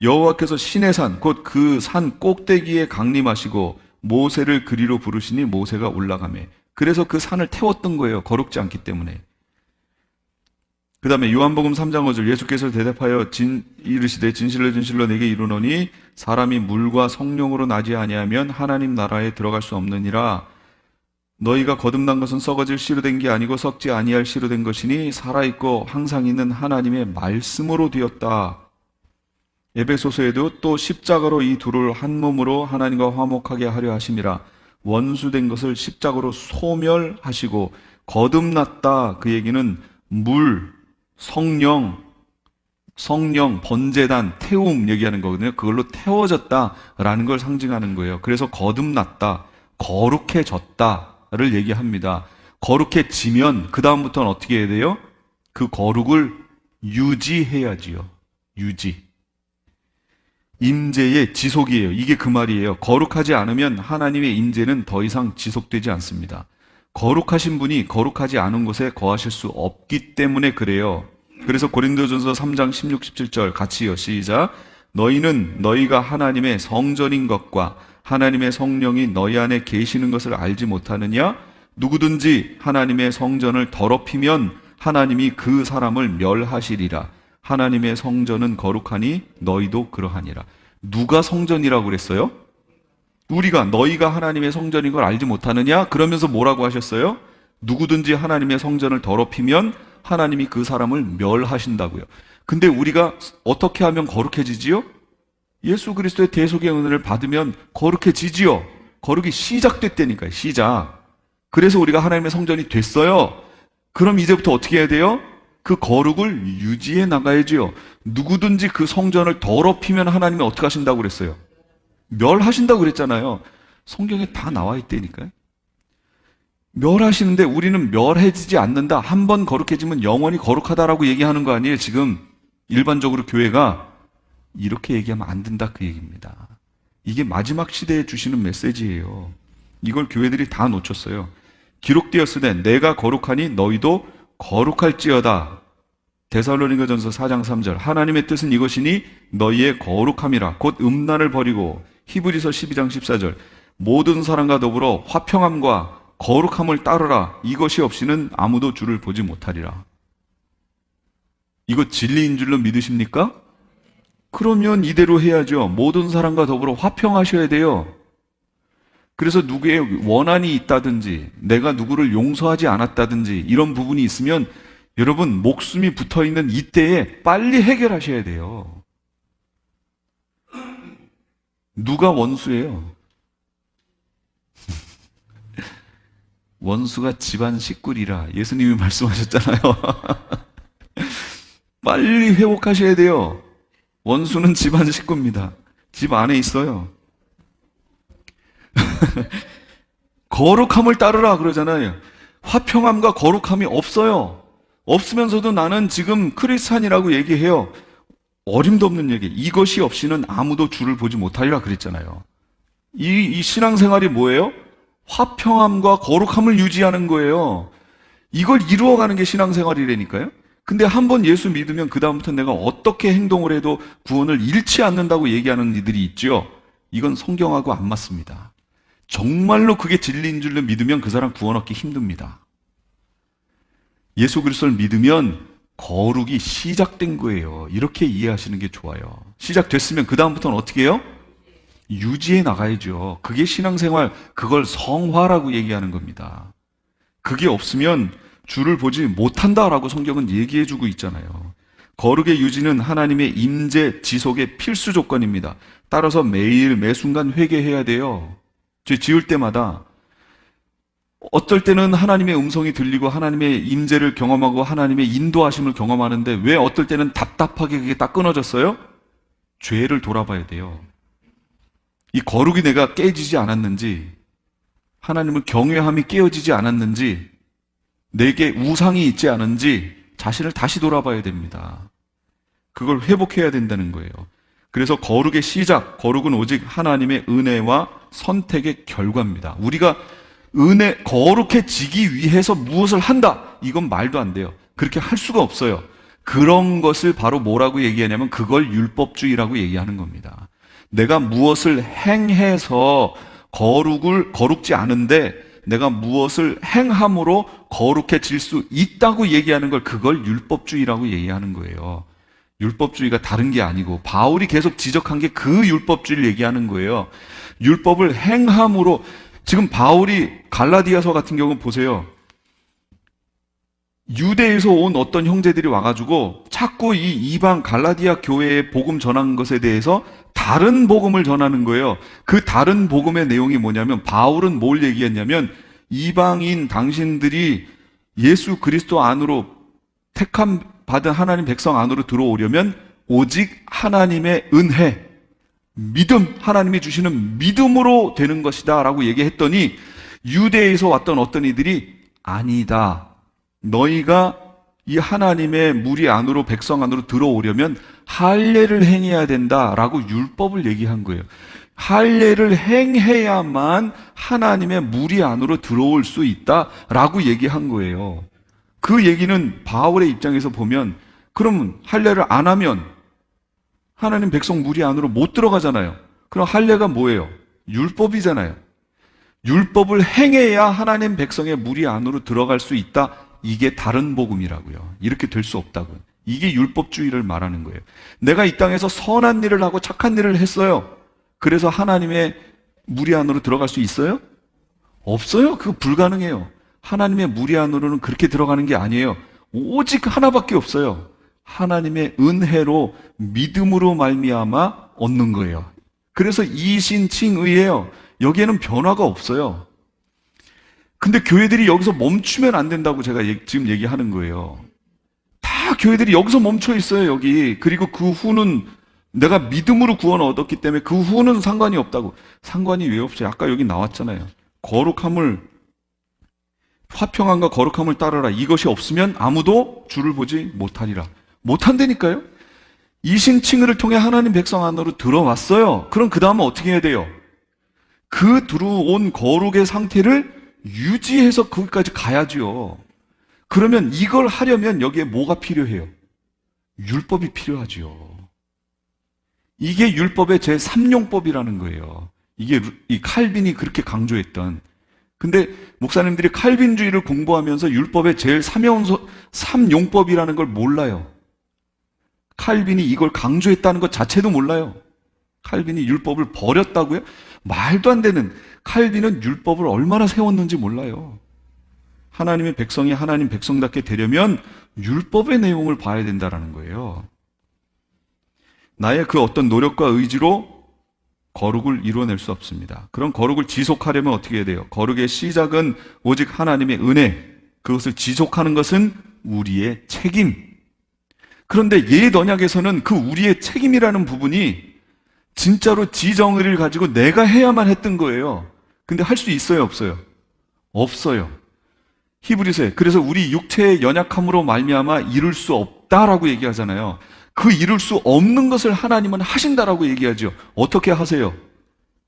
여호와께서 시내산, 곧 그 산 꼭대기에 강림하시고 모세를 그리로 부르시니 모세가 올라가매. 그래서 그 산을 태웠던 거예요. 거룩지 않기 때문에. 그 다음에 요한복음 3장 5절, 예수께서 대답하여 이르시되 진실로 내게 이르노니 사람이 물과 성령으로 나지 아니하면 하나님 나라에 들어갈 수 없느니라. 너희가 거듭난 것은 썩어질 씨로 된 게 아니고 썩지 아니할 씨로 된 것이니 살아있고 항상 있는 하나님의 말씀으로 되었다. 에베소서에도 또 십자가로 이 둘을 한 몸으로 하나님과 화목하게 하려 하심이라. 원수된 것을 십자가로 소멸하시고 거듭났다. 그 얘기는 물, 성령, 번제단, 태움 얘기하는 거거든요. 그걸로 태워졌다라는 걸 상징하는 거예요. 그래서 거듭났다, 거룩해졌다를 얘기합니다. 거룩해지면 그 다음부터는 어떻게 해야 돼요? 그 거룩을 유지해야지요. 유지. 임재의 지속이에요. 이게 그 말이에요. 거룩하지 않으면 하나님의 임재는 더 이상 지속되지 않습니다. 거룩하신 분이 거룩하지 않은 곳에 거하실 수 없기 때문에 그래요. 그래서 고린도전서 3장 16, 17절 같이요. 시작. 너희는 너희가 하나님의 성전인 것과 하나님의 성령이 너희 안에 계시는 것을 알지 못하느냐? 누구든지 하나님의 성전을 더럽히면 하나님이 그 사람을 멸하시리라. 하나님의 성전은 거룩하니 너희도 그러하니라. 누가 성전이라고 그랬어요? 우리가, 너희가 하나님의 성전인 걸 알지 못하느냐? 그러면서 뭐라고 하셨어요? 누구든지 하나님의 성전을 더럽히면 하나님이 그 사람을 멸하신다고요. 근데 우리가 어떻게 하면 거룩해지지요? 예수 그리스도의 대속의 은혜를 받으면 거룩해지지요. 거룩이 시작됐다니까요. 시작. 그래서 우리가 하나님의 성전이 됐어요. 그럼 이제부터 어떻게 해야 돼요? 그 거룩을 유지해 나가야지요. 누구든지 그 성전을 더럽히면 하나님이 어떻게 하신다고 그랬어요? 멸하신다고 그랬잖아요. 성경에 다 나와 있다니까요. 멸하시는데 우리는 멸해지지 않는다. 한 번 거룩해지면 영원히 거룩하다라고 얘기하는 거 아니에요. 지금 일반적으로 교회가 이렇게 얘기하면 안 된다 그 얘기입니다. 이게 마지막 시대에 주시는 메시지예요. 이걸 교회들이 다 놓쳤어요. 기록되었으되 내가 거룩하니 너희도 거룩할지어다. 데살로니가전서 4장 3절. 하나님의 뜻은 이것이니 너희의 거룩함이라. 곧 음란을 버리고. 히브리서 12장 14절. 모든 사람과 더불어 화평함과 거룩함을 따르라. 이것이 없이는 아무도 주를 보지 못하리라. 이거 진리인 줄로 믿으십니까? 그러면 이대로 해야죠. 모든 사람과 더불어 화평하셔야 돼요. 그래서 누구의 원한이 있다든지 내가 누구를 용서하지 않았다든지 이런 부분이 있으면 여러분 목숨이 붙어있는 이때에 빨리 해결하셔야 돼요. 누가 원수예요? 원수가 집안 식구리라 예수님이 말씀하셨잖아요. 빨리 회복하셔야 돼요. 원수는 집안 식구입니다. 집 안에 있어요. 거룩함을 따르라 그러잖아요. 화평함과 거룩함이 없어요. 없으면서도 나는 지금 크리스찬이라고 얘기해요. 어림도 없는 얘기. 이것이 없이는 아무도 주를 보지 못하리라 그랬잖아요. 이 신앙생활이 뭐예요? 화평함과 거룩함을 유지하는 거예요. 이걸 이루어가는 게 신앙생활이라니까요. 근데 한번 예수 믿으면 그 다음부터 내가 어떻게 행동을 해도 구원을 잃지 않는다고 얘기하는 이들이 있죠. 이건 성경하고 안 맞습니다. 정말로 그게 진리인 줄로 믿으면 그 사람 구원 얻기 힘듭니다. 예수 그리스도를 믿으면 거룩이 시작된 거예요. 이렇게 이해하시는 게 좋아요. 시작됐으면 그 다음부터는 어떻게 해요? 유지해 나가야죠. 그게 신앙생활, 그걸 성화라고 얘기하는 겁니다. 그게 없으면 주를 보지 못한다라고 성경은 얘기해주고 있잖아요. 거룩의 유지는 하나님의 임재 지속의 필수 조건입니다. 따라서 매일 매순간 회개해야 돼요. 죄 지을 때마다 어쩔 때는 하나님의 음성이 들리고 하나님의 임재를 경험하고 하나님의 인도하심을 경험하는데 왜 어떨 때는 답답하게 그게 딱 끊어졌어요? 죄를 돌아봐야 돼요. 이 거룩이 내가 깨지지 않았는지, 하나님을 경외함이 깨어지지 않았는지, 내게 우상이 있지 않은지 자신을 다시 돌아봐야 됩니다. 그걸 회복해야 된다는 거예요. 그래서 거룩의 시작, 거룩은 오직 하나님의 은혜와 선택의 결과입니다. 우리가 거룩해지기 위해서 무엇을 한다. 이건 말도 안 돼요. 그렇게 할 수가 없어요. 그런 것을 바로 뭐라고 얘기하냐면 그걸 율법주의라고 얘기하는 겁니다. 내가 무엇을 행해서 거룩지 않은데 내가 무엇을 행함으로 거룩해질 수 있다고 얘기하는 걸 그걸 율법주의라고 얘기하는 거예요. 율법주의가 다른 게 아니고 바울이 계속 지적한 게 그 율법주의를 얘기하는 거예요. 율법을 행함으로 지금 바울이 갈라디아서 같은 경우 보세요. 유대에서 온 어떤 형제들이 와가지고 자꾸 이 이방 갈라디아 교회에 복음 전한 것에 대해서 다른 복음을 전하는 거예요. 그 다른 복음의 내용이 뭐냐면, 바울은 뭘 얘기했냐면, 이방인 당신들이 예수 그리스도 안으로 택함 받은 하나님 백성 안으로 들어오려면 오직 하나님의 은혜, 믿음, 하나님이 주시는 믿음으로 되는 것이다 라고 얘기했더니, 유대에서 왔던 어떤 이들이 아니다, 너희가 이 하나님의 무리 안으로, 백성 안으로 들어오려면 할례를 행해야 된다라고 율법을 얘기한 거예요. 할례를 행해야만 하나님의 무리 안으로 들어올 수 있다라고 얘기한 거예요. 그 얘기는 바울의 입장에서 보면, 그러면 할례를 안 하면 하나님 백성 무리 안으로 못 들어가잖아요. 그럼 할례가 뭐예요? 율법이잖아요. 율법을 행해야 하나님 백성의 무리 안으로 들어갈 수 있다. 이게 다른 복음이라고요. 이렇게 될 수 없다고요. 이게 율법주의를 말하는 거예요. 내가 이 땅에서 선한 일을 하고 착한 일을 했어요. 그래서 하나님의 무리 안으로 들어갈 수 있어요? 없어요. 그거 불가능해요. 하나님의 무리 안으로는 그렇게 들어가는 게 아니에요. 오직 하나밖에 없어요. 하나님의 은혜로, 믿음으로 말미암아 얻는 거예요. 그래서 이신칭의예요. 여기에는 변화가 없어요. 근데 교회들이 여기서 멈추면 안 된다고 제가 지금 얘기하는 거예요. 다 교회들이 여기서 멈춰 있어요, 여기. 그리고 그 후는 내가 믿음으로 구원을 얻었기 때문에 그 후는 상관이 없다고. 상관이 왜 없어요? 아까 여기 나왔잖아요. 거룩함을, 화평함과 거룩함을 따르라. 이것이 없으면 아무도 주를 보지 못하리라. 못한다니까요? 이신칭의를 통해 하나님 백성 안으로 들어왔어요. 그럼 그 다음은 어떻게 해야 돼요? 그 들어온 거룩의 상태를 유지해서 거기까지 가야죠. 그러면 이걸 하려면 여기에 뭐가 필요해요? 율법이 필요하죠. 이게 율법의 제3용법이라는 거예요. 이게 이 칼빈이 그렇게 강조했던. 근데 목사님들이 칼빈주의를 공부하면서 율법의 제일 3용법이라는 걸 몰라요. 칼빈이 이걸 강조했다는 것 자체도 몰라요. 칼빈이 율법을 버렸다고요? 말도 안 되는. 칼빈은 율법을 얼마나 세웠는지 몰라요. 하나님의 백성이 하나님 백성답게 되려면 율법의 내용을 봐야 된다는 거예요. 나의 그 어떤 노력과 의지로 거룩을 이루어낼 수 없습니다. 그런 거룩을 지속하려면 어떻게 해야 돼요? 거룩의 시작은 오직 하나님의 은혜, 그것을 지속하는 것은 우리의 책임. 그런데 옛 언약에서는 그 우리의 책임이라는 부분이 진짜로 지정의를 가지고 내가 해야만 했던 거예요. 근데 할 수 있어요, 없어요? 없어요. 히브리서에 그래서 우리 육체의 연약함으로 말미암아 이룰 수 없다라고 얘기하잖아요. 그 이룰 수 없는 것을 하나님은 하신다라고 얘기하죠. 어떻게 하세요?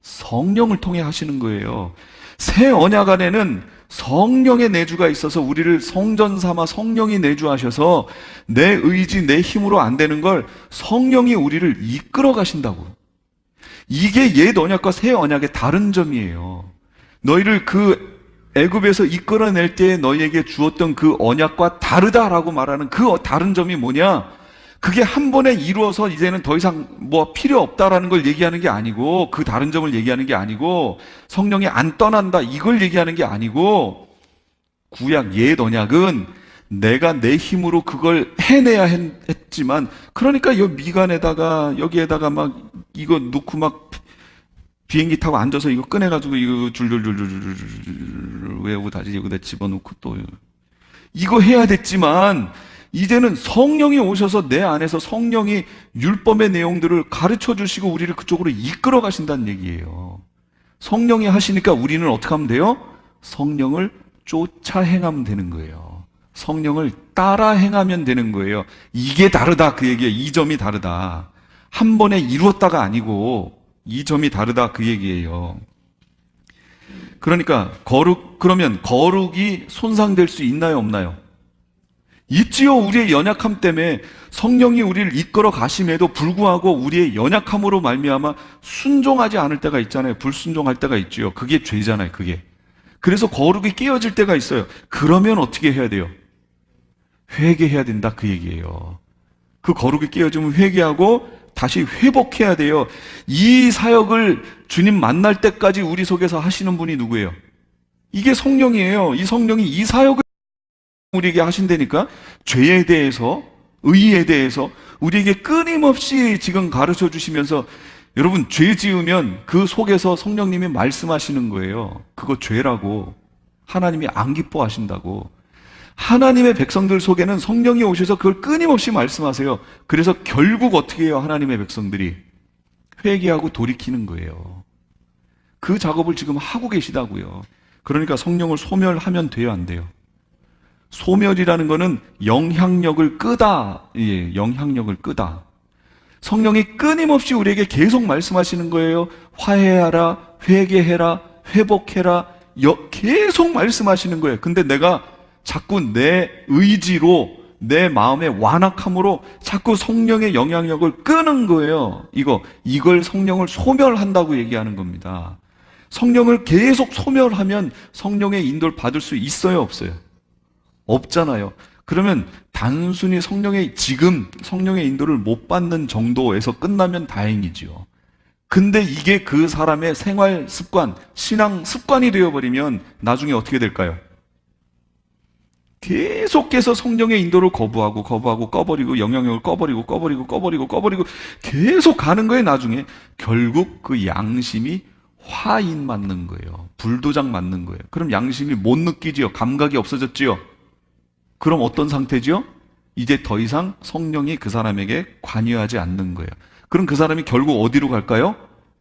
성령을 통해 하시는 거예요. 새 언약 안에는 성령의 내주가 있어서 우리를 성전 삼아 성령이 내주하셔서 내 의지, 내 힘으로 안 되는 걸 성령이 우리를 이끌어 가신다고. 이게 옛 언약과 새 언약의 다른 점이에요. 너희를 그 애굽에서 이끌어낼 때 너희에게 주었던 그 언약과 다르다라고 말하는 그 다른 점이 뭐냐? 그게 한 번에 이루어서 이제는 더 이상 뭐 필요 없다라는 걸 얘기하는 게 아니고, 그 다른 점을 얘기하는 게 아니고, 성령이 안 떠난다 이걸 얘기하는 게 아니고, 구약 옛 언약은 내가 내 힘으로 그걸 해내야 했지만, 그러니까 이 미간에다가 여기에다가 막 이거 넣고 막 비행기 타고 앉아서 이거 꺼내가지고 이거 줄줄줄줄줄 외우고 다시 여기다 집어넣고 또 이거 해야 됐지만, 이제는 성령이 오셔서 내 안에서 성령이 율법의 내용들을 가르쳐 주시고 우리를 그쪽으로 이끌어 가신다는 얘기예요. 성령이 하시니까 우리는 어떻게 하면 돼요? 성령을 쫓아 행하면 되는 거예요. 성령을 따라 행하면 되는 거예요. 이게 다르다 그 얘기예요. 이 점이 다르다. 한 번에 이루었다가 아니고 이 점이 다르다 그 얘기예요. 그러니까 그러면 거룩이 손상될 수 있나요, 없나요? 있지요. 우리의 연약함 때문에 성령이 우리를 이끌어 가심에도 불구하고 우리의 연약함으로 말미암아 순종하지 않을 때가 있잖아요. 불순종할 때가 있지요. 그게 죄잖아요. 그게. 그래서 거룩이 깨어질 때가 있어요. 그러면 어떻게 해야 돼요? 회개해야 된다 그 얘기예요. 그 거룩이 깨어지면 회개하고 다시 회복해야 돼요. 이 사역을 주님 만날 때까지 우리 속에서 하시는 분이 누구예요? 이게 성령이에요. 이 성령이 이 사역을 우리에게 하신다니까. 죄에 대해서, 의에 대해서 우리에게 끊임없이 지금 가르쳐 주시면서, 여러분, 죄 지으면 그 속에서 성령님이 말씀하시는 거예요. 그거 죄라고. 하나님이 안 기뻐하신다고. 하나님의 백성들 속에는 성령이 오셔서 그걸 끊임없이 말씀하세요. 그래서 결국 어떻게 해요? 하나님의 백성들이 회개하고 돌이키는 거예요. 그 작업을 지금 하고 계시다고요. 그러니까 성령을 소멸하면 돼요, 안 돼요? 소멸이라는 거는 영향력을 끄다. 예, 영향력을 끄다. 성령이 끊임없이 우리에게 계속 말씀하시는 거예요. 화해하라, 회개해라, 회복해라. 계속 말씀하시는 거예요. 근데 내가 자꾸 내 의지로, 내 마음의 완악함으로 자꾸 성령의 영향력을 끄는 거예요. 이걸 성령을 소멸한다고 얘기하는 겁니다. 성령을 계속 소멸하면 성령의 인도를 받을 수 있어요, 없어요? 없잖아요. 그러면 단순히 지금 성령의 인도를 못 받는 정도에서 끝나면 다행이지요. 근데 이게 그 사람의 생활 습관, 신앙 습관이 되어버리면 나중에 어떻게 될까요? 계속해서 성령의 인도를 거부하고 꺼버리고, 영향력을 꺼버리고 계속 가는 거예요. 나중에 결국 그 양심이 화인 맞는 거예요. 불도장 맞는 거예요. 그럼 양심이 못 느끼지요. 감각이 없어졌지요. 그럼 어떤 상태지요? 이제 더 이상 성령이 그 사람에게 관여하지 않는 거예요. 그럼 그 사람이 결국 어디로 갈까요?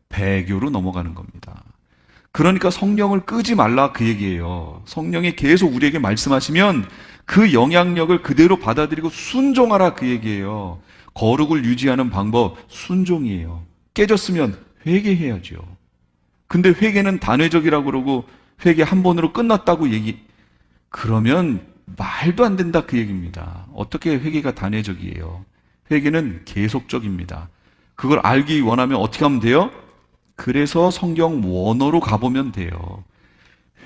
배교로 넘어가는 겁니다. 그러니까 성령을 끄지 말라 그 얘기예요. 성령이 계속 우리에게 말씀하시면 그 영향력을 그대로 받아들이고 순종하라 그 얘기예요. 거룩을 유지하는 방법, 순종이에요. 깨졌으면 회개해야죠. 근데 회개는 단회적이라고 그러고 회개 한 번으로 끝났다고 그러면 말도 안 된다 그 얘기입니다. 어떻게 회개가 단회적이에요? 회개는 계속적입니다. 그걸 알기 원하면 어떻게 하면 돼요? 그래서 성경 원어로 가보면 돼요.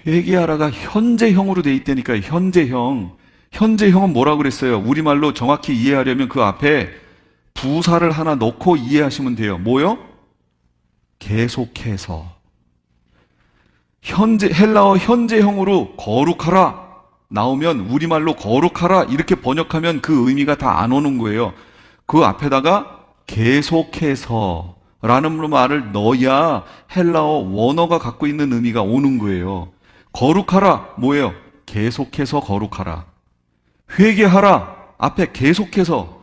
회개하라가 현재형으로 돼 있다니까요. 현재형. 현재형은 뭐라고 그랬어요? 우리말로 정확히 이해하려면 그 앞에 부사를 하나 넣고 이해하시면 돼요. 뭐요? 계속해서. 헬라어 현재형으로 거룩하라 나오면 우리말로 거룩하라 이렇게 번역하면 그 의미가 다 안 오는 거예요. 그 앞에다가 계속해서 라는 말을 넣어야 헬라어 원어가 갖고 있는 의미가 오는 거예요. 거룩하라 뭐예요? 계속해서 거룩하라. 회개하라 앞에 계속해서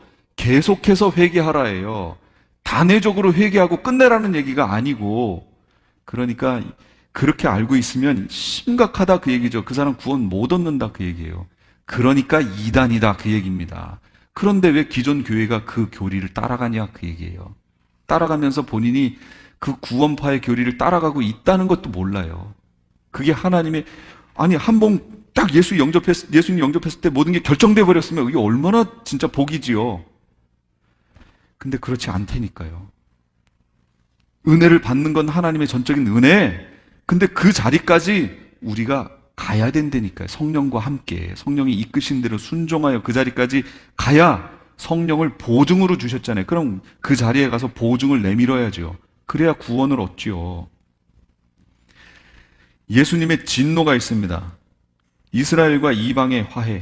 회개하라예요. 단회적으로 회개하고 끝내라는 얘기가 아니고, 그러니까 그렇게 알고 있으면 심각하다 그 얘기죠. 그 사람 구원 못 얻는다 그 얘기예요. 그러니까 이단이다 그 얘기입니다. 그런데 왜 기존 교회가 그 교리를 따라가냐 그 얘기예요. 따라가면서 본인이 그 구원파의 교리를 따라가고 있다는 것도 몰라요. 그게 하나님의, 아니 한 번 딱 예수님 영접했을 때 모든 게 결정돼 버렸으면 이게 얼마나 진짜 복이지요. 근데 그렇지 않다니까요. 은혜를 받는 건 하나님의 전적인 은혜. 근데 그 자리까지 우리가 가야 된다니까요. 성령과 함께 성령이 이끄신 대로 순종하여 그 자리까지 가야 성령을 보증으로 주셨잖아요. 그럼 그 자리에 가서 보증을 내밀어야죠. 그래야 구원을 얻지요. 예수님의 진노가 있습니다. 이스라엘과 이방의 화해.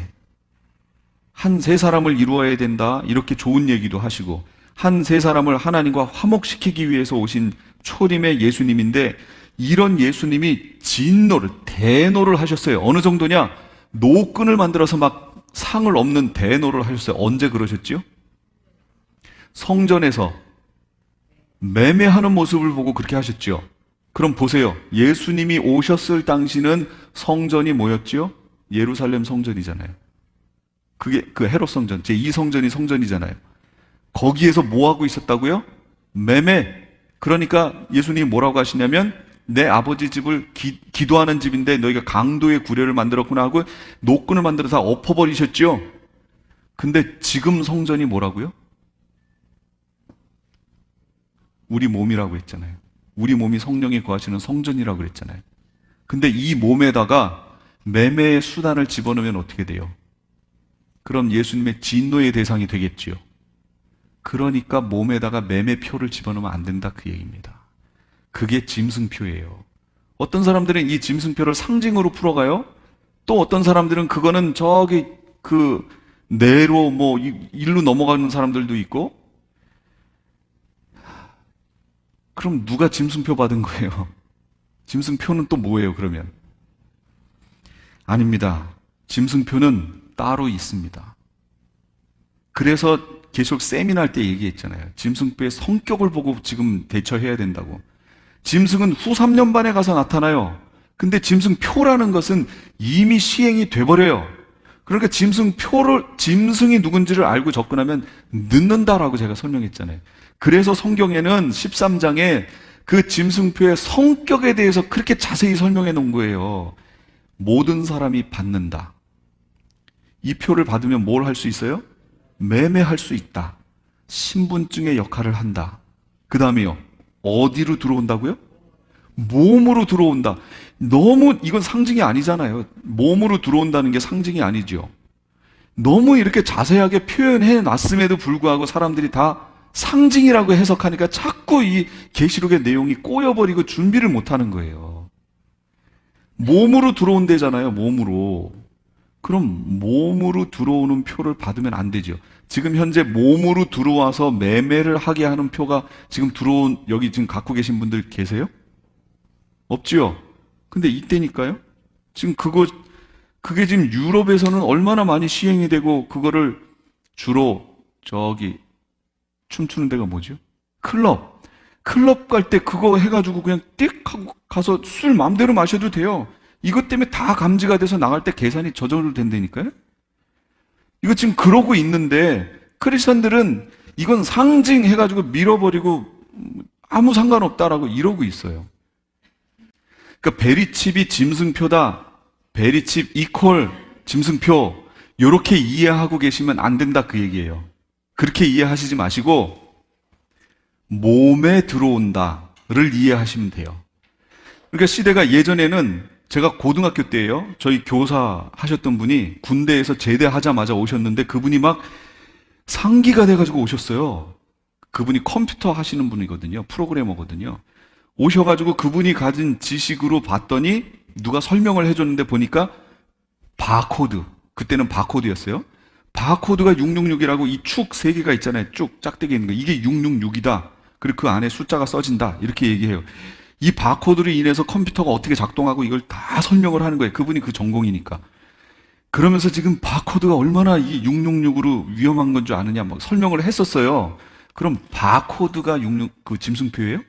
한 세 사람을 이루어야 된다. 이렇게 좋은 얘기도 하시고, 한 세 사람을 하나님과 화목시키기 위해서 오신 초림의 예수님인데, 이런 예수님이 대노를 하셨어요. 어느 정도냐? 노끈을 만들어서 막 상을 엎는 대노를 하셨어요. 언제 그러셨죠? 성전에서 매매하는 모습을 보고 그렇게 하셨죠. 그럼 보세요. 예수님이 오셨을 당시는 성전이 뭐였죠? 예루살렘 성전이잖아요. 그게 그 헤롯 성전, 제2성전이 성전이잖아요. 거기에서 뭐 하고 있었다고요? 매매. 그러니까 예수님이 뭐라고 하시냐면, 내 아버지 집을 기도하는 집인데 너희가 강도의 구례를 만들었구나 하고 노끈을 만들어서 엎어버리셨죠. 근데 지금 성전이 뭐라고요? 우리 몸이라고 했잖아요. 우리 몸이 성령이 거하시는 성전이라고 그랬잖아요. 근데 이 몸에다가 매매의 수단을 집어넣으면 어떻게 돼요? 그럼 예수님의 진노의 대상이 되겠지요. 그러니까 몸에다가 매매표를 집어넣으면 안 된다 그 얘기입니다. 그게 짐승표예요. 어떤 사람들은 이 짐승표를 상징으로 풀어가요. 또 어떤 사람들은 그거는 저기 그 내로 뭐 일로 넘어가는 사람들도 있고. 그럼 누가 짐승표 받은 거예요? 짐승표는 또 뭐예요, 그러면? 아닙니다. 짐승표는 따로 있습니다. 그래서 계속 세미나 할 때 얘기했잖아요. 짐승표의 성격을 보고 지금 대처해야 된다고. 짐승은 후 3년 만에 가서 나타나요. 근데 짐승표라는 것은 이미 시행이 돼버려요. 그러니까 짐승이 누군지를 알고 접근하면 늦는다라고 제가 설명했잖아요. 그래서 성경에는 13장에 그 짐승표의 성격에 대해서 그렇게 자세히 설명해 놓은 거예요. 모든 사람이 받는다. 이 표를 받으면 뭘 할 수 있어요? 매매할 수 있다. 신분증의 역할을 한다. 그 다음에요. 어디로 들어온다고요? 몸으로 들어온다. 너무 이건 상징이 아니잖아요. 몸으로 들어온다는 게 상징이 아니죠. 너무 이렇게 자세하게 표현해 놨음에도 불구하고 사람들이 다 상징이라고 해석하니까 자꾸 이 계시록의 내용이 꼬여버리고 준비를 못하는 거예요. 몸으로 들어온대잖아요. 몸으로. 그럼 몸으로 들어오는 표를 받으면 안 되죠. 지금 현재 몸으로 들어와서 매매를 하게 하는 표가 지금 여기 지금 갖고 계신 분들 계세요? 없지요? 근데 이때니까요? 지금 그게 지금 유럽에서는 얼마나 많이 시행이 되고, 그거를 주로 춤추는 데가 뭐죠? 클럽 갈 때 그거 해가지고 그냥 띡 하고 가서 술 마음대로 마셔도 돼요. 이것 때문에 다 감지가 돼서 나갈 때 계산이 저절로 된다니까요? 이거 지금 그러고 있는데, 크리스천들은 이건 상징 해가지고 밀어버리고 아무 상관없다라고 이러고 있어요. 그러니까 베리칩이 짐승표다. 베리칩 이퀄 짐승표. 요렇게 이해하고 계시면 안 된다, 그 얘기예요. 그렇게 이해하시지 마시고 몸에 들어온다를 이해하시면 돼요. 그러니까 시대가 예전에는, 제가 고등학교 때예요. 저희 교사 하셨던 분이 군대에서 제대하자마자 오셨는데 그분이 막 상기가 돼가지고 오셨어요. 그분이 컴퓨터 하시는 분이거든요. 프로그래머거든요. 오셔가지고 그분이 가진 지식으로 봤더니 누가 설명을 해줬는데 보니까 바코드, 그때는 바코드였어요. 바코드가 666이라고 이 축 3개가 있잖아요. 쭉 짝대기 있는 거. 이게 666이다. 그리고 그 안에 숫자가 써진다. 이렇게 얘기해요. 이 바코드로 인해서 컴퓨터가 어떻게 작동하고 이걸 다 설명을 하는 거예요. 그분이 그 전공이니까. 그러면서 지금 바코드가 얼마나 이 666으로 위험한 건 줄 아느냐 막 설명을 했었어요. 그럼 바코드가 그 짐승표예요?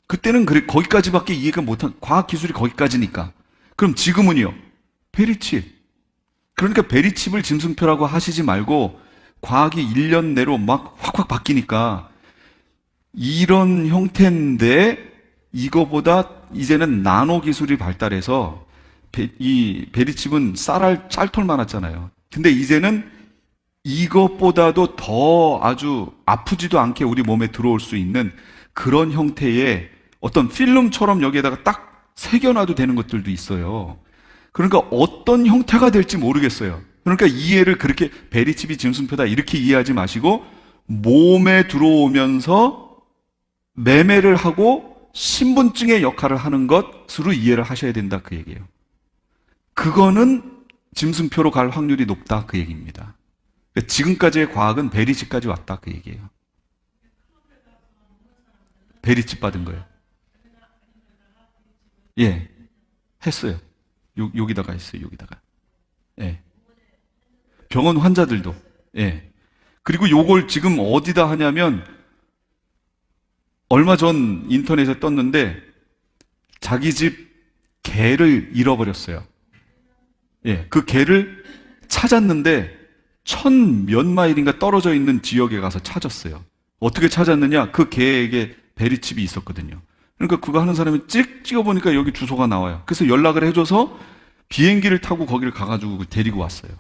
그때는 거기까지밖에 이해가 못한, 과학 기술이 거기까지니까. 그럼 지금은요? 베리칩. 그러니까 베리칩을 짐승표라고 하시지 말고, 과학이 1년 내로 막 확확 바뀌니까 이런 형태인데, 이거보다 이제는 나노 기술이 발달해서 이 베리칩은 쌀털 많았잖아요. 근데 이제는 이것보다도 더 아주 아프지도 않게 우리 몸에 들어올 수 있는 그런 형태의 어떤 필름처럼 여기에다가 딱 새겨놔도 되는 것들도 있어요. 그러니까 어떤 형태가 될지 모르겠어요. 그러니까 이해를 그렇게 베리칩이 짐승표다 이렇게 이해하지 마시고, 몸에 들어오면서 매매를 하고 신분증의 역할을 하는 것으로 이해를 하셔야 된다, 그 얘기예요. 그거는 짐승표로 갈 확률이 높다, 그 얘기입니다. 그러니까 지금까지의 과학은 베리칩까지 왔다, 그 얘기예요. 베리칩 받은 거예요. 예, 했어요. 여기다가 했어요, 여기다가. 예. 병원 환자들도. 예. 그리고 요걸 지금 어디다 하냐면, 얼마 전 인터넷에 떴는데, 자기 집 개를 잃어버렸어요. 예. 그 개를 찾았는데, 1000몇 마일인가 떨어져 있는 지역에 가서 찾았어요. 어떻게 찾았느냐? 그 개에게 베리칩이 있었거든요. 그러니까 그거 하는 사람이 찍어보니까 여기 주소가 나와요. 그래서 연락을 해줘서 비행기를 타고 거기를 가가지고 데리고 왔어요.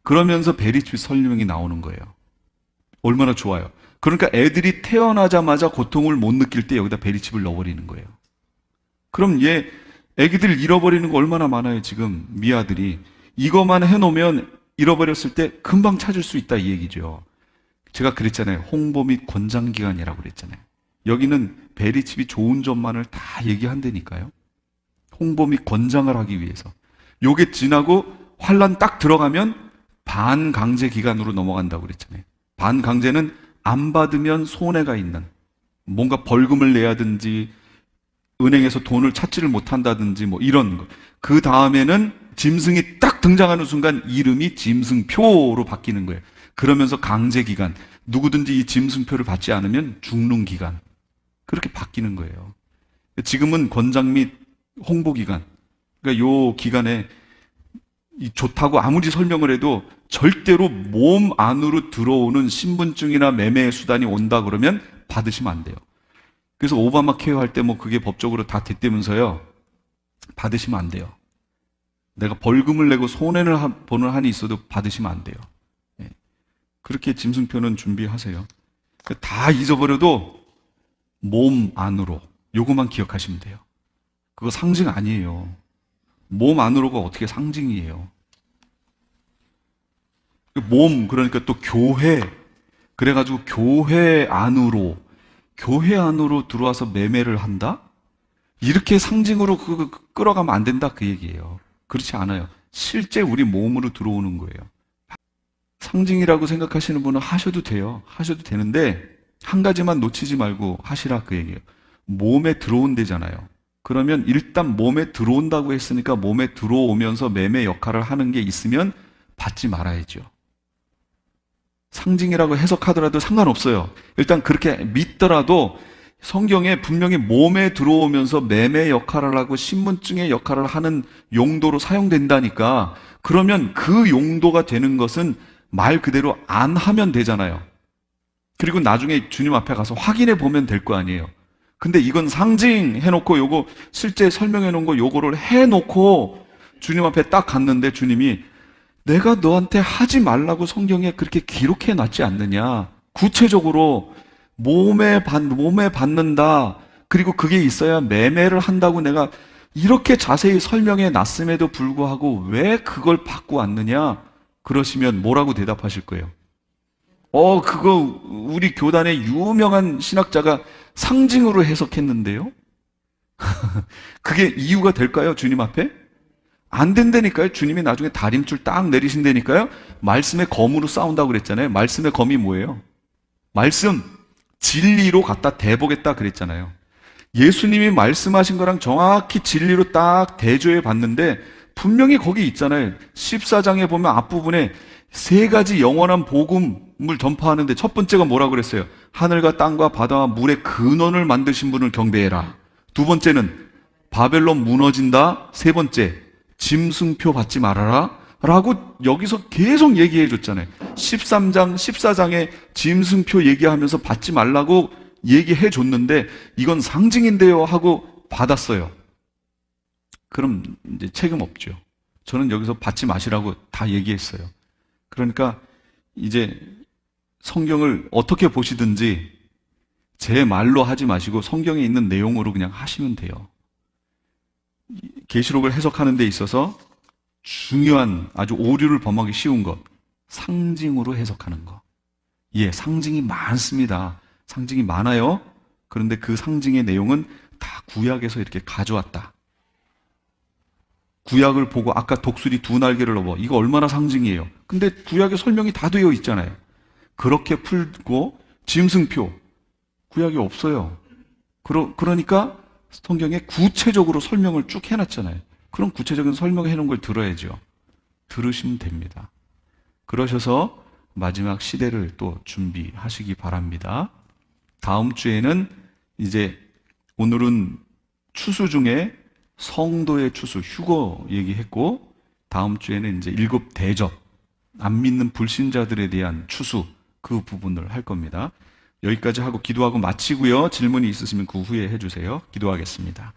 그러면서 베리칩 설명이 나오는 거예요. 얼마나 좋아요. 그러니까 애들이 태어나자마자 고통을 못 느낄 때 여기다 베리칩을 넣어버리는 거예요. 그럼 애기들 잃어버리는 거 얼마나 많아요, 지금 미아들이. 이것만 해놓으면 잃어버렸을 때 금방 찾을 수 있다, 이 얘기죠. 제가 그랬잖아요. 홍보 및 권장기관이라고 그랬잖아요. 여기는 베리칩이 좋은 점만을 다 얘기한다니까요. 홍보 및 권장을 하기 위해서. 요게 지나고 환란 딱 들어가면 반강제 기간으로 넘어간다고 그랬잖아요. 반강제는 안 받으면 손해가 있는, 뭔가 벌금을 내야든지 은행에서 돈을 찾지를 못한다든지 뭐 이런 거. 그 다음에는 짐승이 딱 등장하는 순간 이름이 짐승표로 바뀌는 거예요. 그러면서 강제 기간, 누구든지 이 짐승표를 받지 않으면 죽는 기간, 그렇게 바뀌는 거예요. 지금은 권장 및 홍보 기간, 그러니까 요 기간에 좋다고 아무리 설명을 해도 절대로 몸 안으로 들어오는 신분증이나 매매 수단이 온다 그러면 받으시면 안 돼요. 그래서 오바마 케어 할 때 뭐 그게 법적으로 다 됐다면서요. 받으시면 안 돼요. 내가 벌금을 내고 손해를 보는 한이 있어도 받으시면 안 돼요. 예. 그렇게 짐승표는 준비하세요. 다 잊어버려도 몸 안으로, 요거만 기억하시면 돼요. 그거 상징 아니에요. 몸 안으로가 어떻게 상징이에요? 몸, 그러니까 또 교회, 그래가지고 교회 안으로 들어와서 매매를 한다? 이렇게 상징으로 그거 끌어가면 안 된다, 그 얘기예요. 그렇지 않아요. 실제 우리 몸으로 들어오는 거예요. 상징이라고 생각하시는 분은 하셔도 돼요. 하셔도 되는데 한 가지만 놓치지 말고 하시라, 그 얘기예요. 몸에 들어온대잖아요. 그러면 일단 몸에 들어온다고 했으니까 몸에 들어오면서 매매 역할을 하는 게 있으면 받지 말아야죠. 상징이라고 해석하더라도 상관없어요. 일단 그렇게 믿더라도 성경에 분명히 몸에 들어오면서 매매 역할을 하고 신분증의 역할을 하는 용도로 사용된다니까, 그러면 그 용도가 되는 것은 말 그대로 안 하면 되잖아요. 그리고 나중에 주님 앞에 가서 확인해 보면 될 거 아니에요. 근데 이건 상징 해놓고 요거 실제 설명해 놓은 거 요거를 해놓고 주님 앞에 딱 갔는데 주님이 내가 너한테 하지 말라고 성경에 그렇게 기록해 놨지 않느냐. 구체적으로 몸에 받는다. 그리고 그게 있어야 매매를 한다고 내가 이렇게 자세히 설명해 놨음에도 불구하고 왜 그걸 받고 왔느냐? 그러시면 뭐라고 대답하실 거예요? 그거 우리 교단의 유명한 신학자가 상징으로 해석했는데요? 그게 이유가 될까요? 주님 앞에? 안 된다니까요. 주님이 나중에 다림줄 딱 내리신다니까요. 말씀의 검으로 싸운다고 그랬잖아요. 말씀의 검이 뭐예요? 말씀, 진리로 갖다 대보겠다 그랬잖아요. 예수님이 말씀하신 거랑 정확히 진리로 딱 대조해 봤는데 분명히 거기 있잖아요. 14장에 보면 앞부분에 세 가지 영원한 복음을 전파하는데 첫 번째가 뭐라고 그랬어요? 하늘과 땅과 바다와 물의 근원을 만드신 분을 경배해라. 두 번째는 바벨론 무너진다. 세 번째, 짐승표 받지 말아라 라고 여기서 계속 얘기해 줬잖아요. 13장, 14장에 짐승표 얘기하면서 받지 말라고 얘기해 줬는데 이건 상징인데요 하고 받았어요. 그럼 이제 책임 없죠. 저는 여기서 받지 마시라고 다 얘기했어요. 그러니까 이제 성경을 어떻게 보시든지 제 말로 하지 마시고 성경에 있는 내용으로 그냥 하시면 돼요. 계시록을 해석하는 데 있어서 중요한 아주 오류를 범하기 쉬운 것, 상징으로 해석하는 것. 예, 상징이 많습니다. 상징이 많아요. 그런데 그 상징의 내용은 다 구약에서 이렇게 가져왔다. 구약을 보고 아까 독수리 두 날개를 넘어, 이거 얼마나 상징이에요. 근데 구약에 설명이 다 되어 있잖아요. 그렇게 풀고 짐승표, 구약이 없어요. 그러니까 성경에 구체적으로 설명을 쭉 해놨잖아요. 그럼 구체적인 설명해 놓은 걸 들어야죠. 들으시면 됩니다. 그러셔서 마지막 시대를 또 준비하시기 바랍니다. 다음 주에는 이제 오늘은 추수 중에 성도의 추수, 휴거 얘기했고, 다음 주에는 이제 7 대접, 안 믿는 불신자들에 대한 추수, 그 부분을 할 겁니다. 여기까지 하고 기도하고 마치고요. 질문이 있으시면 그 후에 해주세요. 기도하겠습니다.